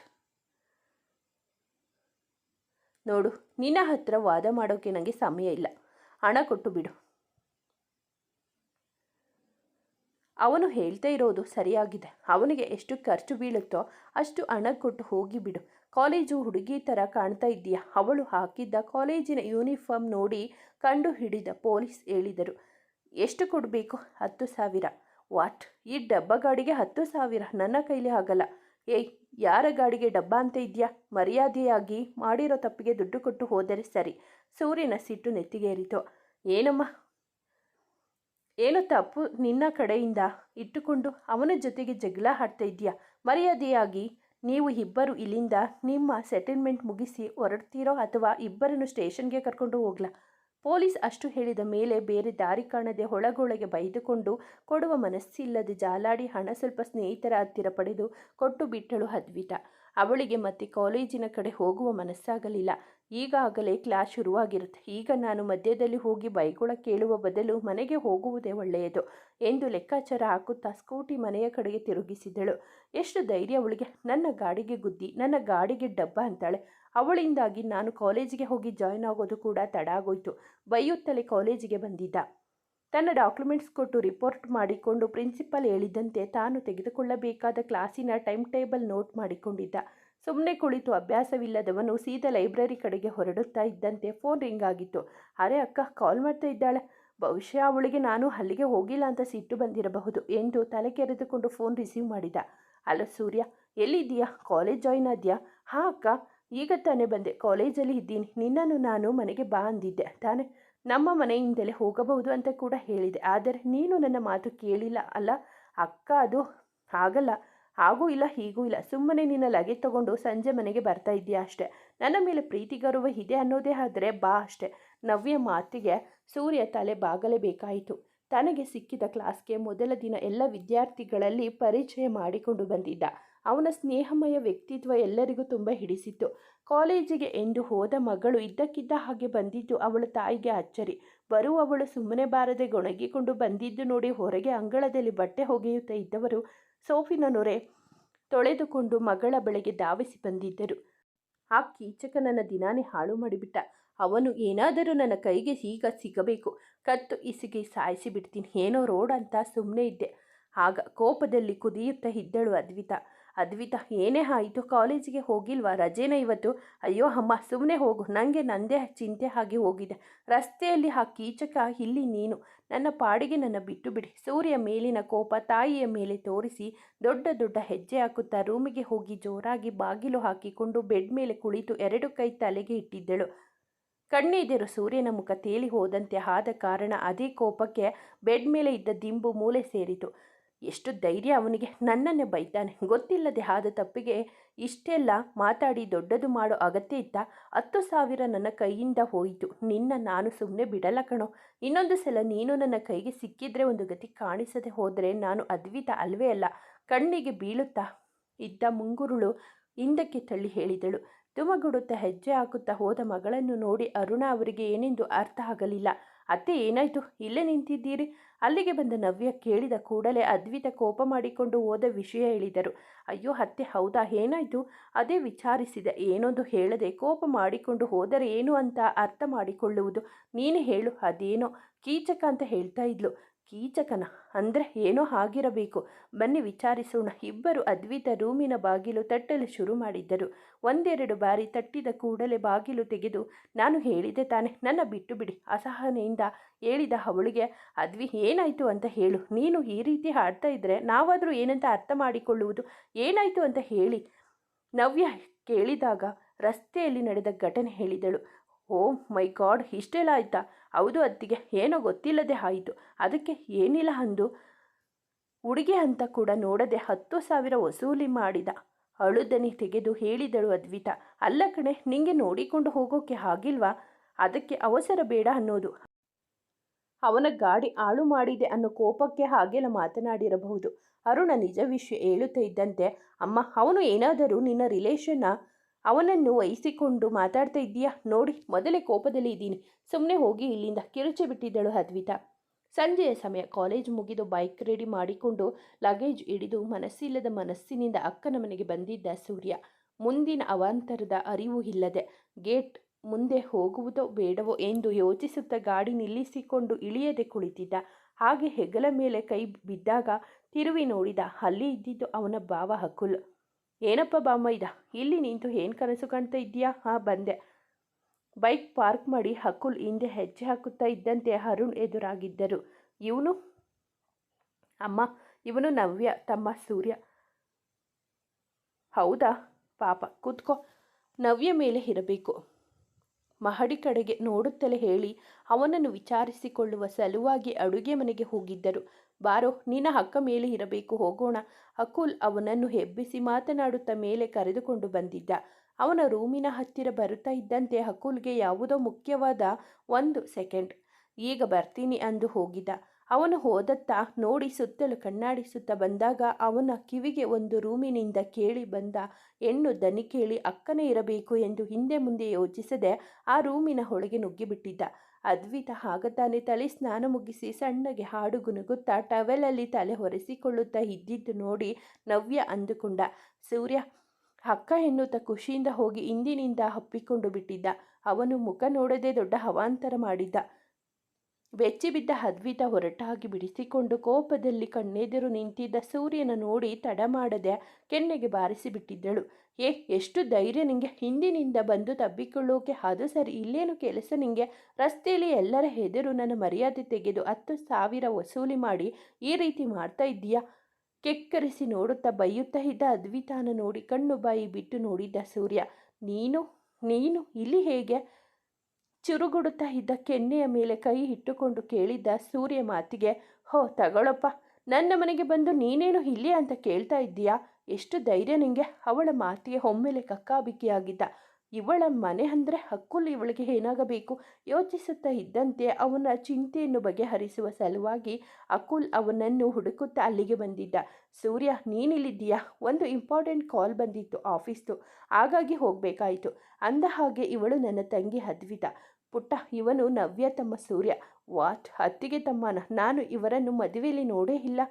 ನೋಡು, ನಿನ್ನ ಹತ್ರ ವಾದ ಮಾಡೋಕೆ ನನಗೆ ಸಮಯ ಇಲ್ಲ. ಹಣ ಕೊಟ್ಟು ಬಿಡು. ಅವನು ಹೇಳ್ತಾ ಇರೋದು ಸರಿಯಾಗಿದೆ. ಅವನಿಗೆ ಎಷ್ಟು ಖರ್ಚು ಬೀಳುತ್ತೋ ಅಷ್ಟು ಹಣ ಕೊಟ್ಟು ಹೋಗಿಬಿಡು. ಕಾಲೇಜು ಹುಡುಗಿ ಥರ ಕಾಣ್ತಾ ಇದ್ದೀಯಾ? ಅವಳು ಹಾಕಿದ್ದ ಕಾಲೇಜಿನ ಯೂನಿಫಾರ್ಮ್ ನೋಡಿ ಕಂಡು ಹಿಡಿದ ಪೊಲೀಸ್ ಹೇಳಿದರು. ಎಷ್ಟು ಕೊಡಬೇಕು? 10,000. ವಾಟ್? ಈ ಡಬ್ಬ ಗಾಡಿಗೆ 10,000? ನನ್ನ ಕೈಲಿ ಆಗಲ್ಲ. ಏಯ್, ಯಾರ ಗಾಡಿಗೆ ಡಬ್ಬ ಅಂತ ಇದೆಯಾ? ಮರ್ಯಾದೆಯಾಗಿ ಮಾಡಿರೋ ತಪ್ಪಿಗೆ ದುಡ್ಡು ಕೊಟ್ಟು ಹೋದರೆ ಸರಿ. ಸೂರ್ಯನ ಸಿಟ್ಟು ನೆತ್ತಿಗೇರಿತು. ಏನಮ್ಮ, ಏನೋ ತಪ್ಪು ನಿನ್ನ ಕಡೆಯಿಂದ ಇಟ್ಟುಕೊಂಡು ಅವನ ಜೊತೆಗೆ ಜಗಳ ಆಡ್ತಾ ಇದೆಯಾ? ಮರ್ಯಾದೆಯಾಗಿ ನೀವು ಇಬ್ಬರು ಇಲ್ಲಿಂದ ನಿಮ್ಮ ಸೆಟಲ್ಮೆಂಟ್ ಮುಗಿಸಿ ಹೊರಡ್ತೀರೋ ಅಥವಾ ಇಬ್ಬರನ್ನು ಸ್ಟೇಷನ್ಗೆ ಕರ್ಕೊಂಡು ಹೋಗ್ಲಾ? ಪೊಲೀಸ್ ಅಷ್ಟು ಹೇಳಿದ ಮೇಲೆ ಬೇರೆ ದಾರಿ ಕಾಣದೆ ಒಳಗೊಳಗೆ ಬೈದುಕೊಂಡು ಕೊಡುವ ಮನಸ್ಸಿಲ್ಲದೆ ಜಾಲಾಡಿ ಹಣ ಸ್ವಲ್ಪ ಸ್ನೇಹಿತರ ಹತ್ತಿರ ಪಡೆದು ಕೊಟ್ಟು ಬಿಟ್ಟಳು ಅದ್ವಿತಾ. ಅವಳಿಗೆ ಮತ್ತೆ ಕಾಲೇಜಿನ ಕಡೆ ಹೋಗುವ ಮನಸ್ಸಾಗಲಿಲ್ಲ. ಈಗಾಗಲೇ ಕ್ಲಾಸ್ ಶುರುವಾಗಿರುತ್ತೆ. ಈಗ ನಾನು ಮಧ್ಯದಲ್ಲಿ ಹೋಗಿ ಬೈಗುಳ ಕೇಳುವ ಬದಲು ಮನೆಗೆ ಹೋಗುವುದೇ ಒಳ್ಳೆಯದು ಎಂದು ಲೆಕ್ಕಾಚಾರ ಹಾಕುತ್ತಾ ಸ್ಕೂಟಿ ಮನೆಯ ಕಡೆಗೆ ತಿರುಗಿಸಿದಳು. ಎಷ್ಟು ಧೈರ್ಯ ಅವಳಿಗೆ! ನನ್ನ ಗಾಡಿಗೆ ಗುದ್ದಿ ನನ್ನ ಗಾಡಿಗೆ ಡಬ್ಬ ಅಂತಾಳೆ. ಅವಳಿಂದಾಗಿ ನಾನು ಕಾಲೇಜಿಗೆ ಹೋಗಿ ಜಾಯ್ನ್ ಆಗೋದು ಕೂಡ ತಡ ಆಗೋಯ್ತು. ಬೈಯುತ್ತಲೇ ಕಾಲೇಜಿಗೆ ಬಂದಿದ್ದ. ತನ್ನ ಡಾಕ್ಯುಮೆಂಟ್ಸ್ ಕೊಟ್ಟು ರಿಪೋರ್ಟ್ ಮಾಡಿಕೊಂಡು ಪ್ರಿನ್ಸಿಪಲ್ ಹೇಳಿದಂತೆ ತಾನು ತೆಗೆದುಕೊಳ್ಳಬೇಕಾದ ಕ್ಲಾಸಿನ ಟೈಮ್ ಟೇಬಲ್ ನೋಟ್ ಮಾಡಿಕೊಂಡಿದ್ದ. ಸುಮ್ಮನೆ ಕುಳಿತು ಅಭ್ಯಾಸವಿಲ್ಲದವನು ಸೀದಾ ಲೈಬ್ರರಿ ಕಡೆಗೆ ಹೊರಡುತ್ತಾ ಇದ್ದಂತೆ ಫೋನ್ ರಿಂಗ್ ಆಗಿತ್ತು. ಅರೆ, ಅಕ್ಕ ಕಾಲ್ ಮಾಡ್ತಾ ಇದ್ದಾಳೆ. ಬಹುಶಃ ಅವಳಿಗೆ ನಾನು ಅಲ್ಲಿಗೆ ಹೋಗಿಲ್ಲ ಅಂತ ಸಿಟ್ಟು ಬಂದಿರಬಹುದು ಎಂದು ತಲೆ ಕೆರೆದುಕೊಂಡು ಫೋನ್ ರಿಸೀವ್ ಮಾಡಿದ. ಅಲ್ಲ ಸೂರ್ಯ, ಎಲ್ಲಿದ್ದೀಯಾ? ಕಾಲೇಜ್ ಜಾಯ್ನ್ ಆದ್ಯಾ? ಹಾಂ ಅಕ್ಕ, ಈಗ ತಾನೇ ಬಂದೆ. ಕಾಲೇಜಲ್ಲಿ ಇದ್ದೀನಿ. ನಿನ್ನನ್ನು ನಾನು ಮನೆಗೆ ಬಾ ಅಂದಿದ್ದೆ ತಾನೇ? ನಮ್ಮ ಮನೆಯಿಂದಲೇ ಹೋಗಬಹುದು ಅಂತ ಕೂಡ ಹೇಳಿದೆ. ಆದರೆ ನೀನು ನನ್ನ ಮಾತು ಕೇಳಿಲ್ಲ ಅಲ್ಲ ಅಕ್ಕ. ಅದು ಆಗಲ್ಲ. ಹಾಗೂ ಇಲ್ಲ ಹೀಗೂ ಇಲ್ಲ. ಸುಮ್ಮನೆ ನಿನ್ನ ಲಗೇಜ್ ತಗೊಂಡು ಸಂಜೆ ಮನೆಗೆ ಬರ್ತಾ ಇದ್ದೀಯಾ ಅಷ್ಟೇ. ನನ್ನ ಮೇಲೆ ಪ್ರೀತಿ ಗೌರವ ಇದೆ ಅನ್ನೋದೇ ಆದರೆ ಬಾ ಅಷ್ಟೇ. ನವ್ಯ ಮಾತಿಗೆ ಸೂರ್ಯ ತಲೆ ಬಾಗಲೇಬೇಕಾಯಿತು. ತನಗೆ ಸಿಕ್ಕಿದ ಕ್ಲಾಸ್ಗೆ ಮೊದಲ ದಿನ ಎಲ್ಲ ವಿದ್ಯಾರ್ಥಿಗಳಲ್ಲಿ ಪರಿಚಯ ಮಾಡಿಕೊಂಡು ಬಂದಿದ್ದ. ಅವನ ಸ್ನೇಹಮಯ ವ್ಯಕ್ತಿತ್ವ ಎಲ್ಲರಿಗೂ ತುಂಬ ಹಿಡಿಸಿತ್ತು. ಕಾಲೇಜಿಗೆ ಎಂದು ಹೋದ ಮಗಳು ಇದ್ದಕ್ಕಿದ್ದ ಹಾಗೆ ಬಂದಿದ್ದು ಅವಳ ತಾಯಿಗೆ ಅಚ್ಚರಿ. ಬರುವವಳು ಸುಮ್ಮನೆ ಬಾರದೆ ಗೊಣಗಿಕೊಂಡು ಬಂದಿದ್ದು ನೋಡಿ ಹೊರಗೆ ಅಂಗಳದಲ್ಲಿ ಬಟ್ಟೆ ಒಗೆಯುತ್ತಾ ಇದ್ದವರು ಸೋಫಿನ ನೊರೆ ತೊಳೆದುಕೊಂಡು ಮಗಳ ಬಳಿಗೆ ಧಾವಿಸಿ ಬಂದಿದ್ದರು. ಆ ಕೀಚಕ ನನ್ನ ದಿನಾನೇ ಹಾಳು ಮಾಡಿಬಿಟ್ಟ. ಅವನು ಏನಾದರೂ ನನ್ನ ಕೈಗೆ ಈಗ ಸಿಗಬೇಕು. ಕತ್ತು ಇಸಿಗೆ ಸಾಯಿಸಿ ಬಿಡ್ತೀನಿ. ಏನೋ ರೋಡ್ ಅಂತ ಸುಮ್ಮನೆ ಇದ್ದೆ. ಆಗ ಕೋಪದಲ್ಲಿ ಕುದಿಯುತ್ತಾ ಇದ್ದಳು ಅದ್ವಿತಾ. ಅದ್ವಿತಾ, ಏನೇ ಆಯಿತು? ಕಾಲೇಜಿಗೆ ಹೋಗಿಲ್ವಾ? ರಜೆನ ಇವತ್ತು? ಅಯ್ಯೋ ಅಮ್ಮ, ಸುಮ್ಮನೆ ಹೋಗು. ನನಗೆ ನಂದೇ ಚಿಂತೆ ಆಗಿ ಹೋಗಿದೆ. ರಸ್ತೆಯಲ್ಲಿ ಆ ಕೀಚಕ, ಇಲ್ಲಿ ನೀನು. ನನ್ನ ಪಾಡಿಗೆ ನನ್ನ ಬಿಟ್ಟು ಬಿಡಿ. ಸೂರ್ಯ ಮೇಲಿನ ಕೋಪ ತಾಯಿಯ ಮೇಲೆ ತೋರಿಸಿ ದೊಡ್ಡ ದೊಡ್ಡ ಹೆಜ್ಜೆ ಹಾಕುತ್ತಾ ರೂಮಿಗೆ ಹೋಗಿ ಜೋರಾಗಿ ಬಾಗಿಲು ಹಾಕಿಕೊಂಡು ಬೆಡ್ ಮೇಲೆ ಕುಳಿತು 2 ಕೈ ತಲೆಗೆ ಇಟ್ಟಿದ್ದಳು. ಕಣ್ಣೆದುರು ಸೂರ್ಯನ ಮುಖ ತೇಲಿ ಹೋದಂತೆ ಆದ ಕಾರಣ ಅದೇ ಕೋಪಕ್ಕೆ ಬೆಡ್ ಮೇಲೆ ಇದ್ದ ದಿಂಬು ಮೂಲೆ ಸೇರಿತು. ಎಷ್ಟು ಧೈರ್ಯ ಅವನಿಗೆ! ನನ್ನನ್ನೇ ಬೈತಾನೆ. ಗೊತ್ತಿಲ್ಲದೆ ಆದ ತಪ್ಪಿಗೆ ಇಷ್ಟೆಲ್ಲ ಮಾತಾಡಿ ದೊಡ್ಡದು ಮಾಡೋ ಅಗತ್ಯ ಇತ್ತ? 10,000 ನನ್ನ ಕೈಯಿಂದ ಹೋಯಿತು. ನಿನ್ನ ನಾನು ಸುಮ್ಮನೆ ಬಿಡಲ್ಲ ಕಣೋ. ಇನ್ನೊಂದು ಸಲ ನೀನು ನನ್ನ ಕೈಗೆ ಸಿಕ್ಕಿದ್ರೆ ಒಂದು ಗತಿ ಕಾಣಿಸದೆ ಹೋದರೆ ನಾನು ಅದ್ವಿತಾ ಅಲ್ವೇ ಅಲ್ಲ. ಕಣ್ಣಿಗೆ ಬೀಳುತ್ತಾ ಇದ್ದ ಮುಂಗುರುಳು ಹಿಂದಕ್ಕೆ ತಳ್ಳಿ ಹೇಳಿದಳು. ತುಮಗುಡುತ್ತಾ ಹೆಜ್ಜೆ ಹಾಕುತ್ತಾ ಹೋದ ಮಗಳನ್ನು ನೋಡಿ ಅರುಣ ಅವರಿಗೆ ಏನೆಂದು ಅರ್ಥ ಆಗಲಿಲ್ಲ. ಅತ್ತೆ, ಏನಾಯಿತು? ಇಲ್ಲೇ ನಿಂತಿದ್ದೀರಿ? ಅಲ್ಲಿಗೆ ಬಂದ ನವ್ಯ ಕೇಳಿದ ಕೂಡಲೇ ಅದ್ವಿತಾ ಕೋಪ ಮಾಡಿಕೊಂಡು ಹೋದ ವಿಷಯ ಹೇಳಿದರು. ಅಯ್ಯೋ ಅತ್ತೆ, ಹೌದಾ? ಏನಾಯಿತು? ಅದೇ ವಿಚಾರಿಸಿದೆ. ಏನೊಂದು ಹೇಳದೆ ಕೋಪ ಮಾಡಿಕೊಂಡು ಹೋದರೆ ಏನು ಅಂತ ಅರ್ಥ ಮಾಡಿಕೊಳ್ಳುವುದು. ನೀನು ಹೇಳು. ಅದೇನೋ ಕೀಚಕ ಅಂತ ಹೇಳ್ತಾ ಇದ್ಲು. ಕೀಚಕನ ಅಂದರೆ ಏನೋ ಆಗಿರಬೇಕು. ಬನ್ನಿ ವಿಚಾರಿಸೋಣ. ಇಬ್ಬರು ಅದ್ವಿತಾ ರೂಮಿನ ಬಾಗಿಲು ತಟ್ಟಲು ಶುರು ಮಾಡಿದ್ದರು. 1-2 ಬಾರಿ ತಟ್ಟಿದ ಕೂಡಲೇ ಬಾಗಿಲು ತೆಗೆದು, ನಾನು ಹೇಳಿದೆ ತಾನೆ, ನನ್ನ ಬಿಟ್ಟು ಬಿಡಿ, ಅಸಹನೆಯಿಂದ ಹೇಳಿದ ಅವಳಿಗೆ, ಅದ್ವಿ ಏನಾಯಿತು ಅಂತ ಹೇಳು. ನೀನು ಈ ರೀತಿ ಆಡ್ತಾ ಇದ್ದರೆ ನಾವಾದರೂ ಏನಂತ ಅರ್ಥ ಮಾಡಿಕೊಳ್ಳುವುದು. ಏನಾಯಿತು ಅಂತ ಹೇಳಿ. ನವ್ಯ ಕೇಳಿದಾಗ ರಸ್ತೆಯಲ್ಲಿ ನಡೆದ ಘಟನೆ ಹೇಳಿದಳು. ಓ ಮೈ ಗಾಡ್, ಇಷ್ಟೆಲ್ಲ ಆಯಿತಾ? ಹೌದು ಅತ್ತಿಗೆ, ಏನೋ ಗೊತ್ತಿಲ್ಲದೆ ಆಯಿತು. ಅದಕ್ಕೆ ಏನಿಲ್ಲ ಅಂದು ಹುಡುಗಿ ಅಂತ ಕೂಡ ನೋಡದೆ 10,000 ವಸೂಲಿ ಮಾಡಿದ. ಅಳುದನಿ ತೆಗೆದು ಹೇಳಿದಳು ಅದ್ವಿತಾ. ಅಲ್ಲ ಕಣೆ, ನಿಂಗೆ ನೋಡಿಕೊಂಡು ಹೋಗೋಕೆ ಆಗಿಲ್ವಾ? ಅದಕ್ಕೆ ಅವಸರ ಬೇಡ ಅನ್ನೋದು. ಅವನ ಗಾಡಿ ಹಾಳು ಮಾಡಿದೆ ಅನ್ನೋ ಕೋಪಕ್ಕೆ ಹಾಗೆಲ್ಲ ಮಾತನಾಡಿರಬಹುದು. ಅರುಣ ನಿಜ ವಿಷಯ ಹೇಳುತ್ತಾ ಇದ್ದಂತೆ, ಅಮ್ಮ, ಅವನು ಏನಾದರೂ ನಿನ್ನ ರಿಲೇಷನ್ನ? ಅವನನ್ನು ವಹಿಸಿಕೊಂಡು ಮಾತಾಡ್ತಾ ಇದ್ದೀಯಾ? ನೋಡಿ, ಮೊದಲೇ ಕೋಪದಲ್ಲಿ ಇದ್ದೀನಿ. ಸುಮ್ಮನೆ ಹೋಗಿ ಇಲ್ಲಿಂದ, ಕಿರುಚಿ ಬಿಟ್ಟಿದ್ದಳು ಅದ್ವಿತಾ. ಸಂಜೆಯ ಸಮಯ. ಕಾಲೇಜ್ ಮುಗಿದು ಬೈಕ್ ರೆಡಿ ಮಾಡಿಕೊಂಡು ಲಗೇಜ್ ಹಿಡಿದು ಮನಸ್ಸಿಲ್ಲದ ಮನಸ್ಸಿನಿಂದ ಅಕ್ಕನ ಮನೆಗೆ ಬಂದಿದ್ದ ಸೂರ್ಯ. ಮುಂದಿನ ಅವಾಂತರದ ಅರಿವು ಇಲ್ಲದೆ ಗೇಟ್ ಮುಂದೆ ಹೋಗುವುದೋ ಬೇಡವೋ ಎಂದು ಯೋಚಿಸುತ್ತಾ ಗಾಡಿ ನಿಲ್ಲಿಸಿಕೊಂಡು ಇಳಿಯದೆ ಕುಳಿತಿದ್ದ. ಹಾಗೆ ಹೆಗಲ ಮೇಲೆ ಕೈ ಬಿದ್ದಾಗ ತಿರುವಿ ನೋಡಿದ. ಅಲ್ಲಿ ಇದ್ದಿದ್ದು ಅವನ ಭಾವ ಅಕುಲ್. ಏನಪ್ಪ ಬಾಮ್ಮ ಇದ್ದ? ಇಲ್ಲಿ ನಿಂತು ಏನು ಕನಸು ಕಾಣ್ತಾ ಇದ್ದೀಯಾ? ಹಾಂ, ಬಂದೆ. ಬೈಕ್ ಪಾರ್ಕ್ ಮಾಡಿ ಅಕುಲ್ ಹಿಂದೆ ಹೆಜ್ಜೆ ಹಾಕುತ್ತಾ ಇದ್ದಂತೆ ಅರುಣ್ ಎದುರಾಗಿದ್ದರು. ಇವನು ಅಮ್ಮ, ಇವನು ನವ್ಯ ತಮ್ಮ ಸೂರ್ಯ. ಹೌದಾ ಪಾಪ, ಕೂತ್ಕೋ. ನವ್ಯ ಮೇಲೆ ಇರಬೇಕು. ಮಹಡಿ ಕಡೆಗೆ ನೋಡುತ್ತಲೇ ಹೇಳಿ ಅವನನ್ನು ವಿಚಾರಿಸಿಕೊಳ್ಳುವ ಸಲುವಾಗಿ ಅಡುಗೆ ಮನೆಗೆ ಹೋಗಿದ್ದರು. ಬಾರೋ, ನಿನ್ನ ಅಕ್ಕ ಮೇಲೆ ಇರಬೇಕು, ಹೋಗೋಣ. ಅಕುಲ್ ಅವನನ್ನು ಎಬ್ಬಿಸಿ ಮಾತನಾಡುತ್ತಾ ಮೇಲೆ ಕರೆದುಕೊಂಡು ಬಂದಿದ್ದ. ಅವನ ರೂಮಿನ ಹತ್ತಿರ ಬರುತ್ತಾ ಇದ್ದಂತೆ ಅಕುಲ್ಗೆ ಯಾವುದೋ ಮುಖ್ಯವಾದ 1 ಸೆಕೆಂಡ್, ಈಗ ಬರ್ತೀನಿ ಅಂದು ಹೋಗಿದ್ದ. ಅವನು ಹೋದತ್ತಾ ನೋಡಿ ಸುತ್ತಲೂ ಕಣ್ಣಾಡಿಸುತ್ತಾ ಬಂದಾಗ ಅವನ ಕಿವಿಗೆ ಒಂದು ರೂಮಿನಿಂದ ಕೇಳಿ ಬಂದ ಹೆಣ್ಣು ದನಿ ಕೇಳಿ ಅಕ್ಕನೇ ಇರಬೇಕು ಎಂದು ಹಿಂದೆ ಮುಂದೆ ಯೋಚಿಸದೆ ಆ ರೂಮಿನ ಒಳಗೆ ನುಗ್ಗಿಬಿಟ್ಟಿದ್ದ. ಅದ್ವಿತ ಆಗ ತಾನೇ ತಲೆ ಸ್ನಾನ ಮುಗಿಸಿ ಸಣ್ಣಗೆ ಹಾಡು ಗುನುಗುತ್ತಾ ಟವೆಲಲ್ಲಿ ತಲೆ ಒರೆಸಿಕೊಳ್ಳುತ್ತಾ ಇದ್ದಿದ್ದು ನೋಡಿ ನವ್ಯ ಅಂದುಕೊಂಡ. ಸೂರ್ಯ ಅಕ್ಕ ಎನ್ನುತ್ತಾ ಖುಷಿಯಿಂದ ಹೋಗಿ ಹಿಂದಿನಿಂದ ಅಪ್ಪಿಕೊಂಡು ಬಿಟ್ಟಿದ್ದ. ಅವನು ಮುಖ ನೋಡದೆ ದೊಡ್ಡ ಅವಾಂತರ ಮಾಡಿದ್ದ. ಬೆಚ್ಚಿಬಿದ್ದ ಅದ್ವಿತ ಹೊರಟಾಗಿ ಬಿಡಿಸಿಕೊಂಡು ಕೋಪದಲ್ಲಿ ಕಣ್ಣೆದುರು ನಿಂತಿದ್ದ ಸೂರ್ಯನ ನೋಡಿ ತಡ ಮಾಡದೆ ಕೆನ್ನೆಗೆ ಬಾರಿಸಿಬಿಟ್ಟಿದ್ದಳು. ಎಷ್ಟು ಧೈರ್ಯ ನಿಂಗೆ, ಹಿಂದಿನಿಂದ ಬಂದು ತಬ್ಬಿಕೊಳ್ಳೋಕೆ? ಅದು ಸರಿ, ಇಲ್ಲೇನು ಕೆಲಸ ನಿಂಗೆ? ರಸ್ತೆಯಲ್ಲಿ ಎಲ್ಲರ ಎದುರು ನನ್ನ ಮರ್ಯಾದೆ ತೆಗೆದು 10,000 ವಸೂಲಿ ಮಾಡಿ ಈ ರೀತಿ ಮಾಡ್ತಾ ಇದ್ದೀಯಾ? ಕೆಕ್ಕರಿಸಿ ನೋಡುತ್ತಾ ಬೈಯುತ್ತಾ ಇದ್ದ ಅದ್ವಿತಾನ ನೋಡಿ ಕಣ್ಣು ಬಾಯಿ ಬಿಟ್ಟು ನೋಡಿದ್ದ ಸೂರ್ಯ. ನೀನು ಇಲ್ಲಿ ಹೇಗೆ? ಚುರುಗುಡುತ್ತಾ ಇದ್ದ ಕೆನ್ನೆಯ ಮೇಲೆ ಕೈ ಇಟ್ಟುಕೊಂಡು ಕೇಳಿದ್ದ ಸೂರ್ಯ ಮಾತಿಗೆ. ಹೋ ತಗೊಳಪ್ಪ, ನನ್ನ ಮನೆಗೆ ಬಂದು ನೀನೇನು ಇಲ್ಲಿ ಅಂತ ಕೇಳ್ತಾ ಇದ್ದೀಯಾ? ಎಷ್ಟು ಧೈರ್ಯ ನಿಂಗೆ? ಅವಳ ಮಾತಿಗೆ ಒಮ್ಮೆಲೆ ಕಕ್ಕಾಬಿಕ್ಕಿಯಾಗಿದ್ದ. ಇವಳ ಮನೆ ಅಂದರೆ ಅಕುಲ್ ಇವಳಿಗೆ ಏನಾಗಬೇಕು? ಯೋಚಿಸುತ್ತಾ ಇದ್ದಂತೆ ಅವನ ಚಿಂತೆಯನ್ನು ಬಗೆಹರಿಸುವ ಸಲುವಾಗಿ ಅಕುಲ್ ಅವನನ್ನು ಹುಡುಕುತ್ತಾ ಅಲ್ಲಿಗೆ ಬಂದಿದ್ದ. ಸೂರ್ಯ, ನೀನಿಲ್ಲಿದ್ದೀಯಾ? ಒಂದು ಇಂಪಾರ್ಟೆಂಟ್ ಕಾಲ್ ಬಂದಿತ್ತು ಆಫೀಸ್ದು, ಹಾಗಾಗಿ ಹೋಗಬೇಕಾಯಿತು ಅಂದ ಹಾಗೆ ಇವಳು ನನ್ನ ತಂಗಿ ಅದ್ವಿತ. ಪುಟ್ಟ, ಇವನು ನವ್ಯ ತಮ್ಮ ಸೂರ್ಯ. ವಾಟ್, ಅತ್ತಿಗೆ ತಮ್ಮನ? ನಾನು ಇವರನ್ನು ಮದುವೆಯಲ್ಲಿ ನೋಡೇ ಇಲ್ಲ.